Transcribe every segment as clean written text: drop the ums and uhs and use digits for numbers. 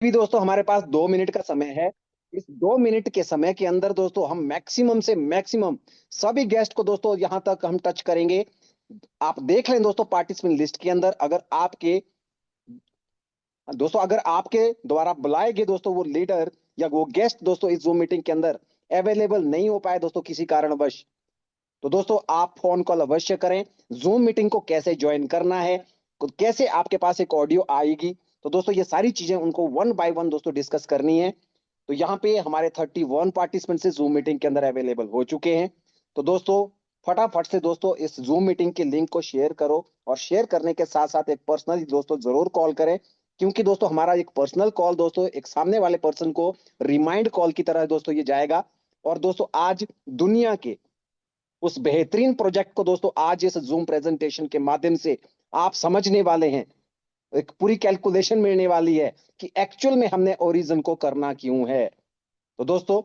भी दोस्तों हमारे पास 2 मिनट का समय है। इस 2 मिनट के समय के अंदर दोस्तों हम मैक्सिमम से मैक्सिमम सभी गेस्ट को दोस्तों यहां तक हम टच करेंगे। आप देख लें दोस्तों पार्टिसिपेंट लिस्ट के अंदर, अगर आपके द्वारा बुलाए गए दोस्तों वो लीडर या वो गेस्ट दोस्तों इस जूम मीटिंग के अंदर अवेलेबल नहीं हो पाए दोस्तों किसी कारणवश, तो दोस्तों आप फोन कॉल अवश्य करें। जूम मीटिंग को कैसे ज्वाइन करना है, कैसे आपके पास एक ऑडियो आएगी, तो दोस्तों ये सारी चीजें उनको वन बाय वन दोस्तों डिस्कस करनी है। तो यहाँ पे हमारे 31 पार्टिसिपेंट से जूम मीटिंग के अंदर अवेलेबल हो चुके हैं। तो दोस्तों फटाफट से दोस्तों इस जूम मीटिंग के लिंक को शेयर करो, और शेयर करने के साथ साथ एक पर्सनल दोस्तों जरूर कॉल करें, क्योंकि दोस्तों हमारा एक पर्सनल कॉल दोस्तों एक सामने वाले पर्सन को रिमाइंड कॉल की तरह दोस्तों ये जाएगा। और दोस्तों आज दुनिया के उस बेहतरीन प्रोजेक्ट को दोस्तों आज इस जूम प्रेजेंटेशन के माध्यम से आप समझने वाले हैं। एक पूरी कैलकुलेशन मिलने वाली है कि एक्चुअल में हमने ओरिजिन को करना क्यों है। तो दोस्तों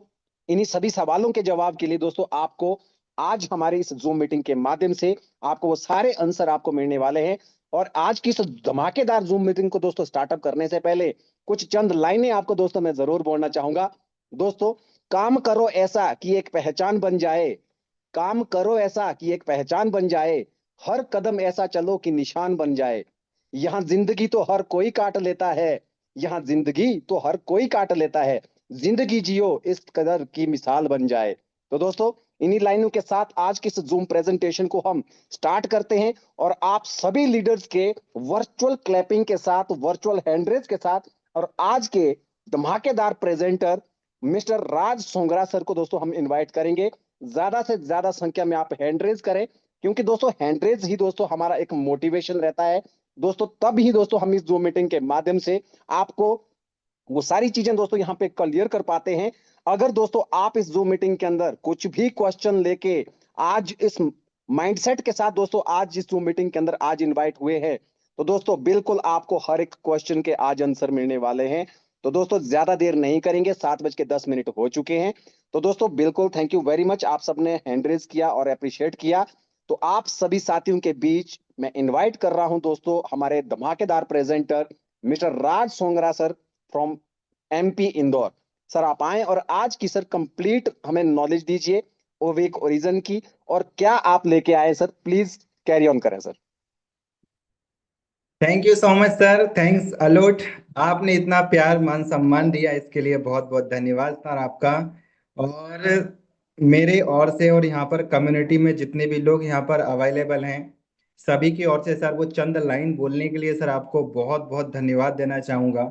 इन्हीं सभी सवालों के जवाब के लिए दोस्तों आपको आज हमारे इस जूम मीटिंग के माध्यम से आपको वो सारे आंसर आपको मिलने वाले हैं। और आज की इस धमाकेदार जूम मीटिंग को दोस्तों स्टार्टअप करने से पहले कुछ चंद लाइनें आपको दोस्तों मैं जरूर बोलना चाहूंगा। दोस्तों, काम करो ऐसा कि एक पहचान बन जाए, काम करो ऐसा कि एक पहचान बन जाए, हर कदम ऐसा चलो कि निशान बन जाए। यहां जिंदगी तो हर कोई काट लेता है, यहां जिंदगी तो हर कोई काट लेता है, जिंदगी जियो इस कदर की मिसाल बन जाए। तो दोस्तों इन्हीं लाइनों के साथ आज की इस जूम प्रेजेंटेशन को हम स्टार्ट करते हैं। और आप सभी लीडर्स के वर्चुअल क्लैपिंग के साथ, वर्चुअल हैंडरेज के साथ, और आज के धमाकेदार presenter mister Raj Songara sir को दोस्तों हम इनवाइट करेंगे। ज्यादा से ज्यादा संख्या में आप हैंडरेज करें, क्योंकि दोस्तों हैंडरेज ही दोस्तों हमारा एक मोटिवेशन रहता है दोस्तों। तब ही दोस्तों हम इस जूम मीटिंग के माध्यम से आपको वो सारी चीजें दोस्तों यहाँ पे क्लियर कर पाते हैं। अगर दोस्तों आप इस जूम मीटिंग के अंदर कुछ भी क्वेश्चन लेके आज इस माइंडसेट के साथ दोस्तों आज इस जूम मीटिंग के अंदर आज इनवाइट हुए हैं, तो दोस्तों बिल्कुल आपको हर एक क्वेश्चन के आज आंसर मिलने वाले हैं। तो दोस्तों ज्यादा देर नहीं करेंगे, 7:10 हो चुके हैं। तो दोस्तों बिल्कुल थैंक यू वेरी मच, आप सबने हैंड रेज किया और अप्रिशिएट किया। तो आप सभी साथियों के बीच मैं इनवाइट कर रहा हूं दोस्तों हमारे धमाकेदार presenter mister Raj Songara sir from MP Indore. Sir आप आए और आज की सर कंप्लीट हमें नॉलेज दीजिए ओवेक ओरिजिन की, और क्या आप लेके आए सर, प्लीज कैरी ऑन करें sir. Thank you so much sir. Thanks a lot. आपने इतना प्यार मान सम्मान दिया, इसके लिए बहुत बहुत धन्यवाद सर आपका। और मेरे ओर से और यहाँ पर कम्युनिटी में जितने भी लोग यहाँ पर अवेलेबल हैं, सभी की ओर से सर वो चंद लाइन बोलने के लिए सर आपको बहुत बहुत धन्यवाद देना चाहूँगा।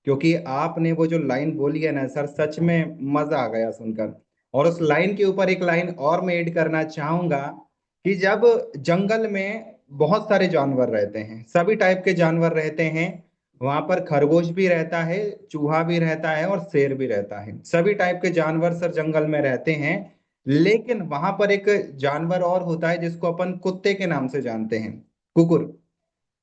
क्योंकि आपने वो जो लाइन बोली है ना सर, सच में मज़ा आ गया सुनकर। और उस लाइन के ऊपर एक लाइन और मैं ऐड करना चाहूँगा कि जब जंगल में बहुत सारे जानवर रहते हैं, सभी टाइप के जानवर रहते हैं। वहां पर खरगोश भी रहता है, चूहा भी रहता है और शेर भी रहता है। सभी टाइप के जानवर सर जंगल में रहते हैं। लेकिन वहां पर एक जानवर और होता है जिसको अपन कुत्ते के नाम से जानते हैं, कुकुर।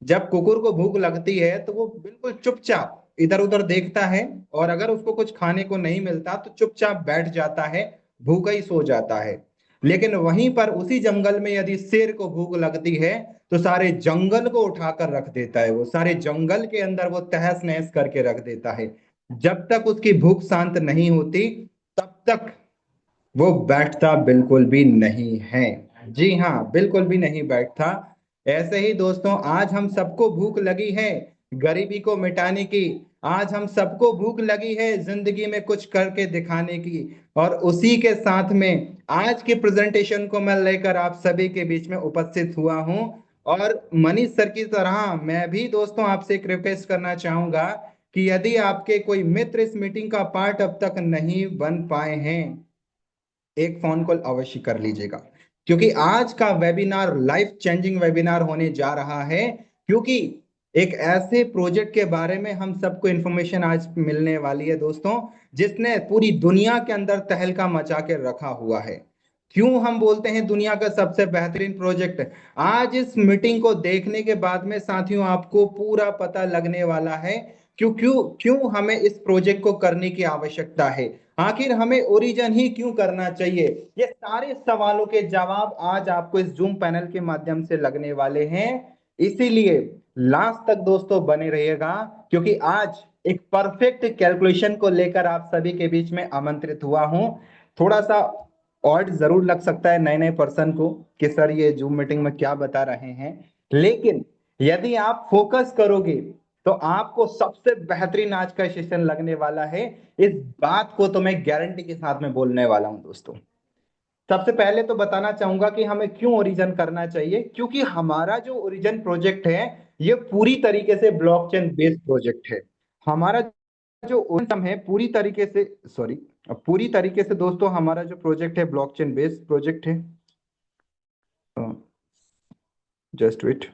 जब कुकुर को भूख लगती है तो वो बिल्कुल चुपचाप इधर उधर देखता है, और अगर उसको कुछ खाने को नहीं मिलता तो चुपचाप बैठ जाता है, भूखा ही सो जाता है। लेकिन वहीं पर उसी जंगल में यदि शेर को भूख लगती है तो सारे जंगल को उठाकर रख देता है, वो सारे जंगल के अंदर वो तहस नहस करके रख देता है। जब तक उसकी भूख शांत नहीं होती तब तक वो बैठता बिल्कुल भी नहीं है। जी हाँ, बिल्कुल भी नहीं बैठता। ऐसे ही दोस्तों, आज हम सबको भूख लगी है गरीबी को मिटाने की। आज हम सबको भूख लगी है जिंदगी में कुछ करके दिखाने की। और उसी के साथ में आज की प्रेजेंटेशन को मैं लेकर आप सभी के बीच में उपस्थित हुआ हूँ। और मनीष सर की तरह मैं भी दोस्तों आपसे एक रिक्वेस्ट करना चाहूंगा कि यदि आपके कोई मित्र इस मीटिंग का पार्ट अब तक नहीं बन पाए हैं, एक फोन कॉल अवश्य कर लीजिएगा। क्योंकि आज का वेबिनार लाइफ चेंजिंग वेबिनार होने जा रहा है। क्योंकि एक ऐसे प्रोजेक्ट के बारे में हम सबको इंफॉर्मेशन आज मिलने वाली है दोस्तों, जिसने पूरी दुनिया के अंदर तहलका मचा के रखा हुआ है। क्यों हम बोलते हैं दुनिया का सबसे बेहतरीन प्रोजेक्ट? आज इस मीटिंग को देखने के बाद में साथियों आपको पूरा पता लगने वाला है क्यों क्यों क्यों हमें इस प्रोजेक्ट को करने की आवश्यकता है। आखिर हमें ओरिजिन ही क्यों करना चाहिए, ये सारे सवालों के जवाब आज आपको इस जूम पैनल के माध्यम से लगने वाले हैं। इसीलिए लास्ट तक दोस्तों बने रहिएगा, क्योंकि आज एक परफेक्ट कैलकुलेशन को लेकर आप सभी के बीच में आमंत्रित हुआ हूँ। थोड़ा सा ऑड जरूर लग सकता है नए नए पर्सन को कि सर ये जूम मीटिंग में क्या बता रहे हैं, लेकिन यदि आप फोकस करोगे तो आपको सबसे बेहतरीन आज का सेशन लगने वाला है। इस बात को तो मैं गारंटी के साथ में बोलने वाला हूं दोस्तों। सबसे पहले तो बताना चाहूंगा कि हमें क्यों ओरिजन करना चाहिए, क्योंकि हमारा जो ओरिजन प्रोजेक्ट है ये पूरी तरीके से ब्लॉकचेन बेस्ड प्रोजेक्ट है। हमारा जो ओरिजन है पूरी तरीके से, सॉरी, पूरी तरीके से दोस्तों हमारा जो प्रोजेक्ट है ब्लॉकचेन बेस्ड प्रोजेक्ट है। जस्ट वेट,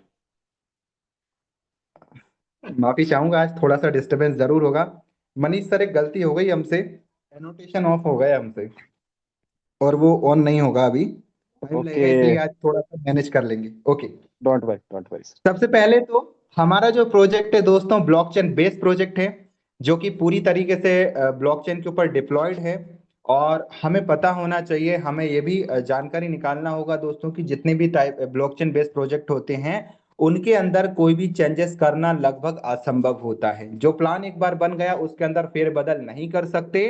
माफी चाहूंगा आज थोड़ा सा डिस्टरबेंस जरूर होगा। मनीष सर एक गलती हो गई हमसे, एनोटेशन ऑफ हो गया हमसे और वो ऑन नहीं होगा अभी, टाइम ओके, लगेगा, इसलिए आज थोड़ा सा मैनेज कर लेंगे। Okay. Don't worry, don't worry sir. सबसे पहले तो हमारा जो प्रोजेक्ट है दोस्तों ब्लॉकचेन बेस्ड प्रोजेक्ट है, जो कि पूरी तरीके से ब्लॉकचेन के ऊपर डिप्लॉयड है। और हमें पता होना चाहिए, हमें ये भी जानकारी निकालना होगा दोस्तों कि जितने भी टाइप ब्लॉकचेन बेस्ड प्रोजेक्ट होते हैं उनके अंदर कोई भी चेंजेस करना लगभग असंभव होता है। जो प्लान एक बार बन गया उसके अंदर फेरबदल नहीं कर सकते।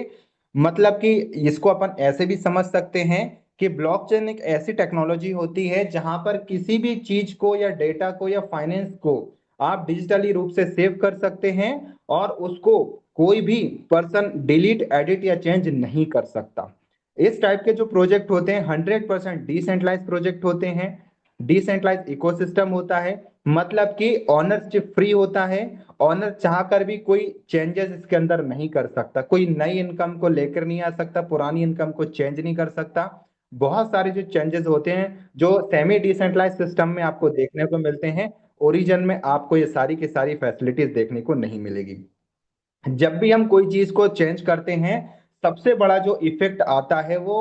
मतलब कि इसको अपन ऐसे भी समझ सकते हैं कि ब्लॉकचेन एक ऐसी टेक्नोलॉजी होती है जहां पर किसी भी चीज को या डेटा को या फाइनेंस को आप डिजिटली रूप से सेव कर सकते हैं और उसको कोई भी पर्सन डिलीट एडिट या चेंज नहीं कर सकता। इस टाइप के जो प्रोजेक्ट होते हैं 100% डिसेंट्रलाइज प्रोजेक्ट होते हैं। डिसेंट्रलाइज इकोसिस्टम होता है, मतलब कि ऑनरशिप फ्री होता है। ऑनर चाहकर भी कोई चेंजेस इसके अंदर नहीं कर सकता, कोई नई इनकम को लेकर नहीं आ सकता, पुरानी इनकम को चेंज नहीं कर सकता। बहुत सारे जो चेंजेस होते हैं जो सेमी डिसेंट्रलाइज सिस्टम में आपको देखने को मिलते हैं, ओरिजिन में आपको ये सारी की सारी फैसिलिटीज देखने को नहीं मिलेगी। जब भी हम कोई चीज को चेंज करते हैं सबसे बड़ा जो इफेक्ट आता है वो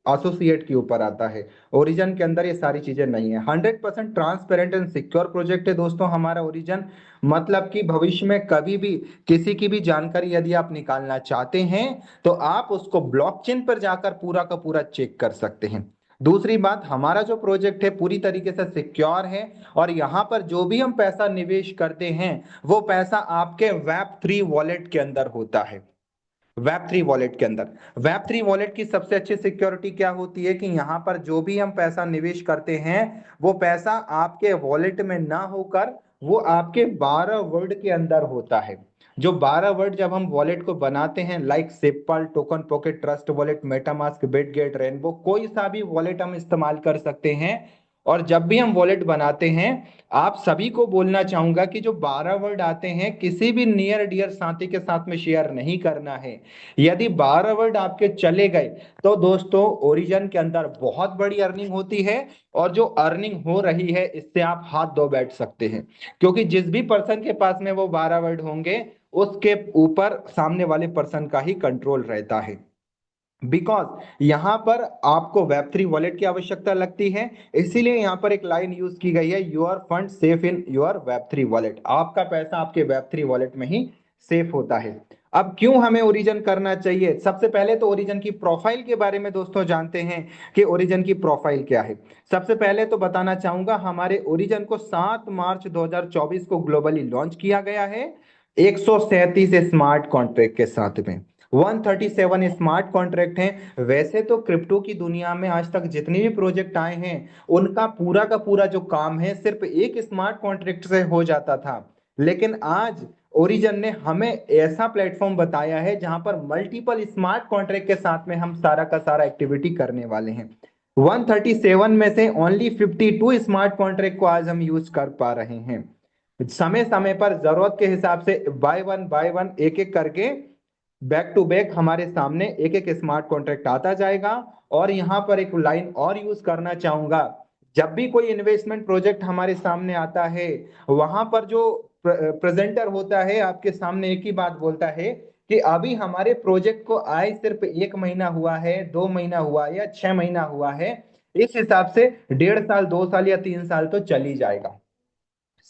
एसोसिएट के ऊपर आता है। ओरिजिन के अंदर ये सारी चीजें नहीं है। 100% ट्रांसपेरेंट एंड सिक्योर प्रोजेक्ट है दोस्तों हमारा ओरिजिन। मतलब कि भविष्य में कभी भी किसी की भी जानकारी यदि आप निकालना चाहते हैं तो आप उसको ब्लॉकचेन पर जाकर पूरा का पूरा चेक कर सकते हैं। दूसरी बात, हमारा जो प्रोजेक्ट है पूरी तरीके से सिक्योर है और यहाँ पर जो भी हम पैसा निवेश करते हैं वो पैसा आपके वैप थ्री वॉलेट के अंदर होता है। वैप थ्री वॉलेट के अंदर, वैप थ्री वॉलेट की सबसे अच्छी सिक्योरिटी क्या होती है कि यहाँ पर जो भी हम पैसा निवेश करते हैं वो पैसा आपके वॉलेट में ना होकर वो आपके 12 वर्ड के अंदर होता है। जो 12 वर्ड जब हम वॉलेट को बनाते हैं, लाइक सिप्पल, Token Pocket, Trust Wallet, MetaMask, Bitget, Rainbow, कोई सा भी वॉलेट हम इस्तेमाल कर सकते हैं। और जब भी हम वॉलेट बनाते हैं आप सभी को बोलना चाहूंगा कि जो 12 वर्ड आते हैं किसी भी नियर डियर साथी के साथ में शेयर नहीं करना है। यदि 12 वर्ड आपके चले गए तो दोस्तों ओरिजिन के अंदर बहुत बड़ी अर्निंग होती है। और जो अर्निंग हो रही है इससे आप हाथ धो बैठ सकते हैं, क्योंकि जिस भी पर्सन के पास में वो 12 वर्ड होंगे उसके ऊपर सामने वाले पर्सन का ही कंट्रोल रहता है। बिकॉज यहाँ पर आपको वेब थ्री वॉलेट की आवश्यकता लगती है, इसीलिए यहाँ पर एक लाइन यूज की गई है, your fund safe in your web three wallet. आपका पैसा आपके वेब थ्री वॉलेट में ही सेफ होता है। अब क्यों हमें ओरिजिन करना चाहिए? सबसे पहले तो ओरिजिन की प्रोफाइल के बारे में दोस्तों जानते हैं कि ओरिजिन की प्रोफाइल क्या है। सबसे पहले तो बताना चाहूंगा हमारे ओरिजिन को 7 मार्च 2024 को ग्लोबली लॉन्च किया गया है 137 स्मार्ट कॉन्ट्रैक्ट के साथ में। 137 स्मार्ट कॉन्ट्रैक्ट हैं। वैसे तो क्रिप्टो की दुनिया में आज तक जितने भी प्रोजेक्ट आए हैं उनका पूरा का पूरा जो काम है सिर्फ एक स्मार्ट कॉन्ट्रैक्ट से हो जाता था, लेकिन आज ओरिजिन ने हमें ऐसा प्लेटफॉर्म बताया है जहां पर मल्टीपल स्मार्ट कॉन्ट्रैक्ट के साथ में हम सारा का सारा एक्टिविटी करने वाले हैं। 137 में से ओनली 52 स्मार्ट कॉन्ट्रैक्ट को आज हम यूज कर पा रहे हैं। समय समय पर जरूरत के हिसाब से बाय वन एक एक करके बैक टू बैक हमारे सामने एक एक स्मार्ट कॉन्ट्रैक्ट आता जाएगा। और यहां पर एक लाइन और यूज करना चाहूंगा, जब भी कोई इन्वेस्टमेंट प्रोजेक्ट हमारे सामने आता है वहां पर जो प्रेजेंटर होता है आपके सामने एक ही बात बोलता है कि अभी हमारे प्रोजेक्ट को आए सिर्फ 1 महीना हुआ है, 2 महीना हुआ या 6 महीना हुआ है, इस हिसाब से 1.5 साल, 2 साल या 3 साल तो चल ही जाएगा।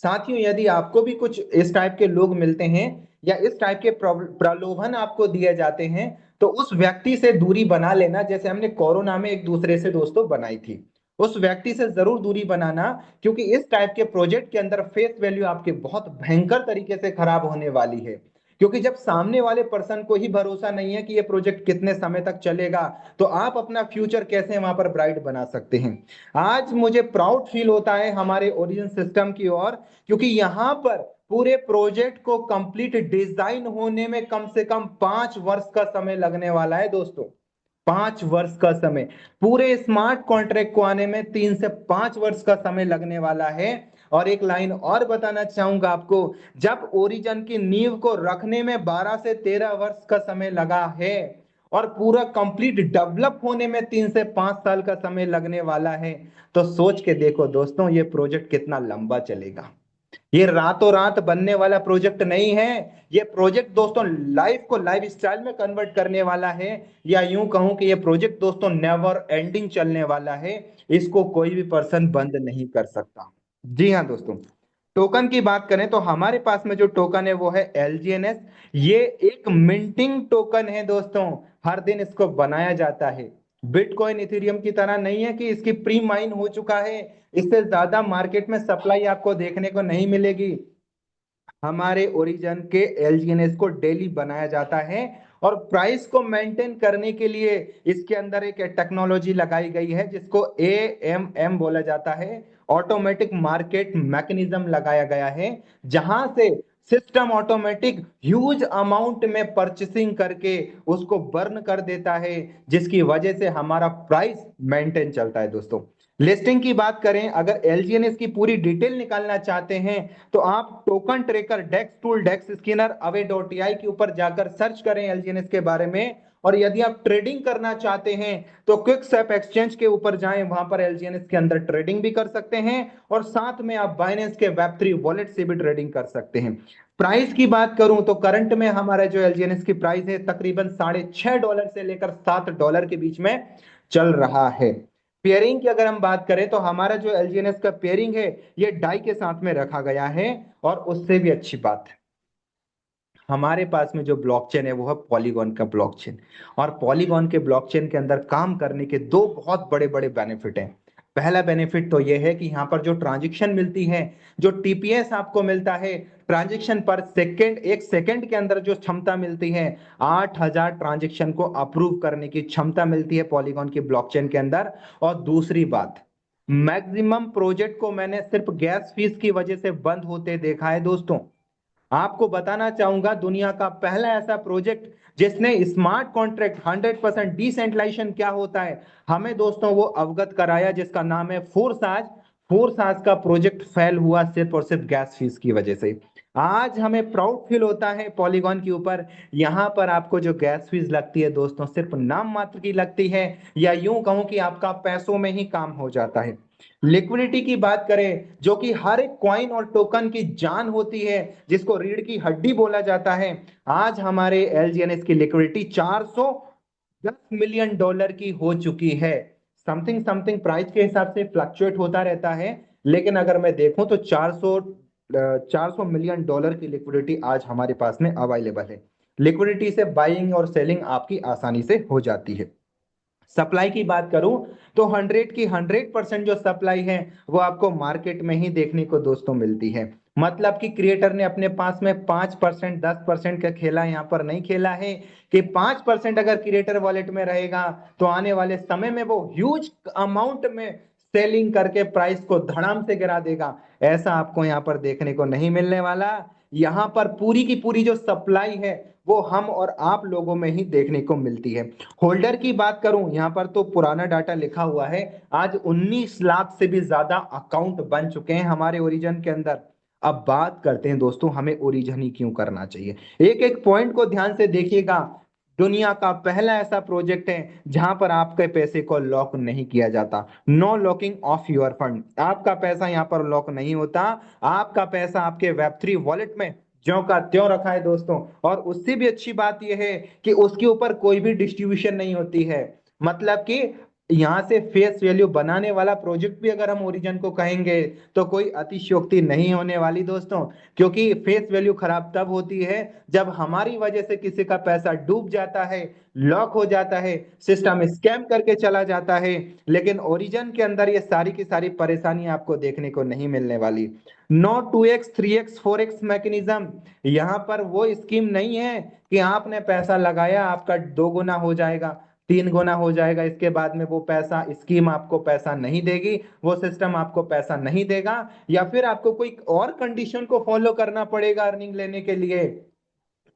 साथियों, यदि आपको भी कुछ इस टाइप के लोग मिलते हैं या इस टाइप के प्रलोभन आपको दिए जाते हैं तो उस व्यक्ति से दूरी बना लेना, जैसे हमने कोरोना में एक दूसरे से दोस्तों बनाई थी। उस व्यक्ति से जरूर दूरी बनाना, क्योंकि इस टाइप के प्रोजेक्ट के अंदर फेस वैल्यू आपके बहुत भयंकर तरीके से खराब होने वाली है। क्योंकि जब सामने वाले पर्सन को ही भरोसा नहीं है कि ये प्रोजेक्ट कितने समय तक चलेगा, तो आप अपना फ्यूचर कैसे वहां पर ब्राइट बना सकते हैं। आज मुझे प्राउड फील होता है हमारे ओरिजिन सिस्टम की ओर, क्योंकि यहाँ पर पूरे प्रोजेक्ट को कंप्लीट डिजाइन होने में कम से कम 5 वर्ष का समय लगने वाला है दोस्तों। 5 वर्ष का समय, पूरे स्मार्ट कॉन्ट्रैक्ट को आने में 3 से 5 वर्ष का समय लगने वाला है। और एक लाइन और बताना चाहूंगा आपको, जब ओरिजिन की नींव को रखने में 12 से 13 वर्ष का समय लगा है, और पूरा कंप्लीट डेवलप होने में 3 से 5 साल का समय लगने वाला है, तो सोच के देखो दोस्तों ये प्रोजेक्ट कितना लंबा चलेगा। ये रातों रात बनने वाला प्रोजेक्ट नहीं है। ये प्रोजेक्ट दोस्तों लाइफ को लाइफ स्टाइल में कन्वर्ट करने वाला है, या यूं कहूं कि ये प्रोजेक्ट दोस्तों नेवर एंडिंग चलने वाला है। इसको कोई भी पर्सन बंद नहीं कर सकता। जी हाँ दोस्तों, टोकन की बात करें तो हमारे पास में जो टोकन है वो है LGNS। ये एक मिंटिंग टोकन है दोस्तों, हर दिन इसको बनाया जाता है। बिटकॉइन इथेरियम की तरह नहीं है कि इसकी प्री माइन हो चुका है, इससे ज्यादा मार्केट में सप्लाई आपको देखने को नहीं मिलेगी। हमारे ओरिजिन के LGNS को डेली बनाया जाता है, और प्राइस को मेंटेन करने के लिए इसके अंदर एक टेक्नोलॉजी लगाई गई है जिसको AMM बोला जाता है, ऑटोमेटिक मार्केट मैकेनिज्म लगाया गया है, जहां से सिस्टम ऑटोमेटिक ह्यूज अमाउंट में परचेसिंग करके उसको बर्न कर देता है, जिसकी वजह से हमारा प्राइस मेंटेन चलता है दोस्तों। लिस्टिंग की बात करें, अगर LGNS की पूरी डिटेल निकालना चाहते हैं तो आप टोकन ट्रेकर डेक्स टूल डेक्स स्किनर अवे.ai के ऊपर जाकर सर्च करें LGNS के बारे में। और यदि आप ट्रेडिंग करना चाहते हैं तो क्विकस्टेप एक्सचेंज के ऊपर जाएं, वहां पर LGNS के अंदर ट्रेडिंग भी कर सकते हैं, और साथ में आप बाइनेंस के Web3 वॉलेट से भी ट्रेडिंग कर सकते हैं। प्राइस की बात करूं तो करंट में हमारा जो LGNS की प्राइस है तकरीबन $6.5 से लेकर $7 के बीच में चल रहा है। पेयरिंग की अगर हम बात करें तो हमारा जो LGNS का पेयरिंग है ये डाई के साथ में रखा गया है। और उससे भी अच्छी बात है, हमारे पास में जो ब्लॉकचेन है वो है पॉलीगॉन का ब्लॉकचेन। और पॉलीगॉन के ब्लॉकचेन के अंदर काम करने के दो बहुत बड़े बड़े बेनिफिट हैं। पहला बेनिफिट तो ये है कि यहाँ पर जो ट्रांजैक्शन मिलती है, जो TPS आपको मिलता है, ट्रांजैक्शन पर सेकंड, 1 सेकंड के अंदर जो क्षमता मिलती है, 8,000 ट्रांजैक्शन को अप्रूव करने की क्षमता मिलती है पॉलीगॉन की ब्लॉकचेन के अंदर। और दूसरी बात, मैक्सिमम प्रोजेक्ट को मैंने सिर्फ गैस फीस की वजह से बंद होते देखा है दोस्तों। आपको बताना चाहूंगा दुनिया का पहला ऐसा प्रोजेक्ट जिसने स्मार्ट कॉन्ट्रैक्ट 100% डिसेंट्रलाइजेशन क्या होता है हमें दोस्तों वो अवगत कराया, जिसका नाम है फोर्साज। फोर्साज का प्रोजेक्ट फेल हुआ सिर्फ और सिर्फ गैस फीस की वजह से। आज हमें प्राउड फील होता है पॉलीगॉन के ऊपर। यहां पर आपको जो गैस फीस लगती है दोस्तों सिर्फ नाम मात्र की लगती है, या यूं कहूं कि आपका पैसों में ही काम हो जाता है। लिक्विडिटी की बात करें, जो कि हर एक कॉइन और टोकन की जान होती है, जिसको रीढ़ की हड्डी बोला जाता है, आज हमारे LGNS की लिक्विडिटी $410 मिलियन की हो चुकी है। समथिंग समथिंग प्राइस के हिसाब से फ्लक्चुएट होता रहता है, लेकिन अगर मैं देखूं तो 400 मिलियन डॉलर की लिक्विडिटी आज हमारे पास में अवेलेबल है। लिक्विडिटी से बाइंग और सेलिंग आपकी आसानी से हो जाती है। सप्लाई की बात करूं तो 100% जो सप्लाई है वो आपको मार्केट में ही देखने को दोस्तों मिलती है। मतलब कि क्रिएटर ने अपने पास में 5% 10% का खेला यहाँ पर नहीं खेला है, कि 5% अगर क्रिएटर वॉलेट में रहेगा तो आने वाले समय में वो ह्यूज अमाउंट में सेलिंग करके प्राइस को धड़ाम से गिरा देगा। ऐसा आपको यहाँ पर देखने को नहीं मिलने वाला। यहाँ पर पूरी की पूरी जो सप्लाई है वो हम और आप लोगों में ही देखने को मिलती है। होल्डर की बात करूं, यहाँ पर तो पुराना डाटा लिखा हुआ है, आज 19 लाख से भी ज्यादा अकाउंट बन चुके हैं हमारे ओरिजिन के अंदर। अब बात करते हैं दोस्तों हमें ओरिजिन ही क्यों करना चाहिए। एक एक पॉइंट को ध्यान से देखिएगा। दुनिया का पहला ऐसा प्रोजेक्ट है जहां पर आपके पैसे को लॉक नहीं किया जाता। No locking of your fund, आपका पैसा यहां पर लॉक नहीं होता। आपका पैसा आपके Web3 वॉलेट में ज्यों का त्यों रखा है दोस्तों। और उससे भी अच्छी बात यह है कि उसके ऊपर कोई भी डिस्ट्रीब्यूशन नहीं होती है। मतलब कि यहाँ से फेस वैल्यू बनाने वाला प्रोजेक्ट भी अगर हम ओरिजिन को कहेंगे तो कोई अतिशयोक्ति नहीं होने वाली दोस्तों। क्योंकि फेस वैल्यू खराब तब होती है जब हमारी वजह से किसी का पैसा डूब जाता है, लॉक हो जाता है, सिस्टम स्कैम करके चला जाता है। लेकिन ओरिजिन के अंदर ये सारी की सारी परेशानी आपको देखने को नहीं मिलने वाली। No 2x 3x 4x mechanism, यहाँ पर वो स्कीम नहीं है कि आपने पैसा लगाया आपका 2 गुना हो जाएगा, 3 गुना हो जाएगा, इसके बाद में वो पैसा स्कीम आपको पैसा नहीं देगी, वो सिस्टम आपको पैसा नहीं देगा, या फिर आपको कोई और कंडीशन को फॉलो करना पड़ेगा अर्निंग लेने के लिए।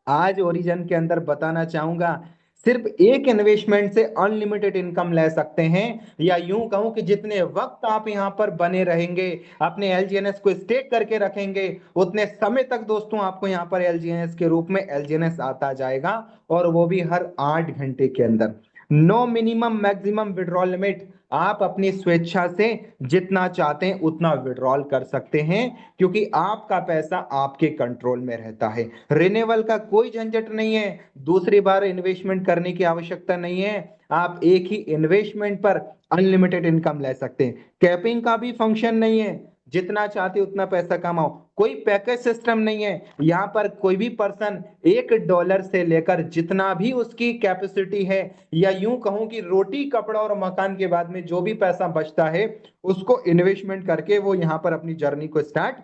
आज ओरिजिन के अंदर बताना चाहूंगा, सिर्फ एक इन्वेस्टमेंट से अनलिमिटेड इनकम ले सकते हैं, या यूं कहूं कि जितने वक्त आप यहां पर बने रहेंगे, अपने एलजीएनएस को स्टेक करके रखेंगे, उतने समय तक दोस्तों आपको यहां पर एलजीएनएस के रूप में एलजीएनएस आता जाएगा, और वो भी हर 8 घंटे के अंदर। No minimum maximum withdrawal limit, आप अपनी स्वेच्छा से जितना चाहते हैं उतना विड्रॉल कर सकते हैं, क्योंकि आपका पैसा आपके कंट्रोल में रहता है। रिन्यूअल का कोई झंझट नहीं है, दूसरी बार इन्वेस्टमेंट करने की आवश्यकता नहीं है, आप एक ही इन्वेस्टमेंट पर अनलिमिटेड इनकम ले सकते हैं। कैपिंग का भी फंक्शन नहीं है, जितना चाहते उतना पैसा कमाओ, कोई पैकेज सिस्टम नहीं है। यहाँ पर कोई भी पर्सन $1 से लेकर जितना भी उसकी कैपेसिटी है, या यूं कहूं कि रोटी कपड़ा और मकान के बाद में जो भी पैसा बचता है उसको इन्वेस्टमेंट करके वो यहाँ पर अपनी जर्नी को स्टार्ट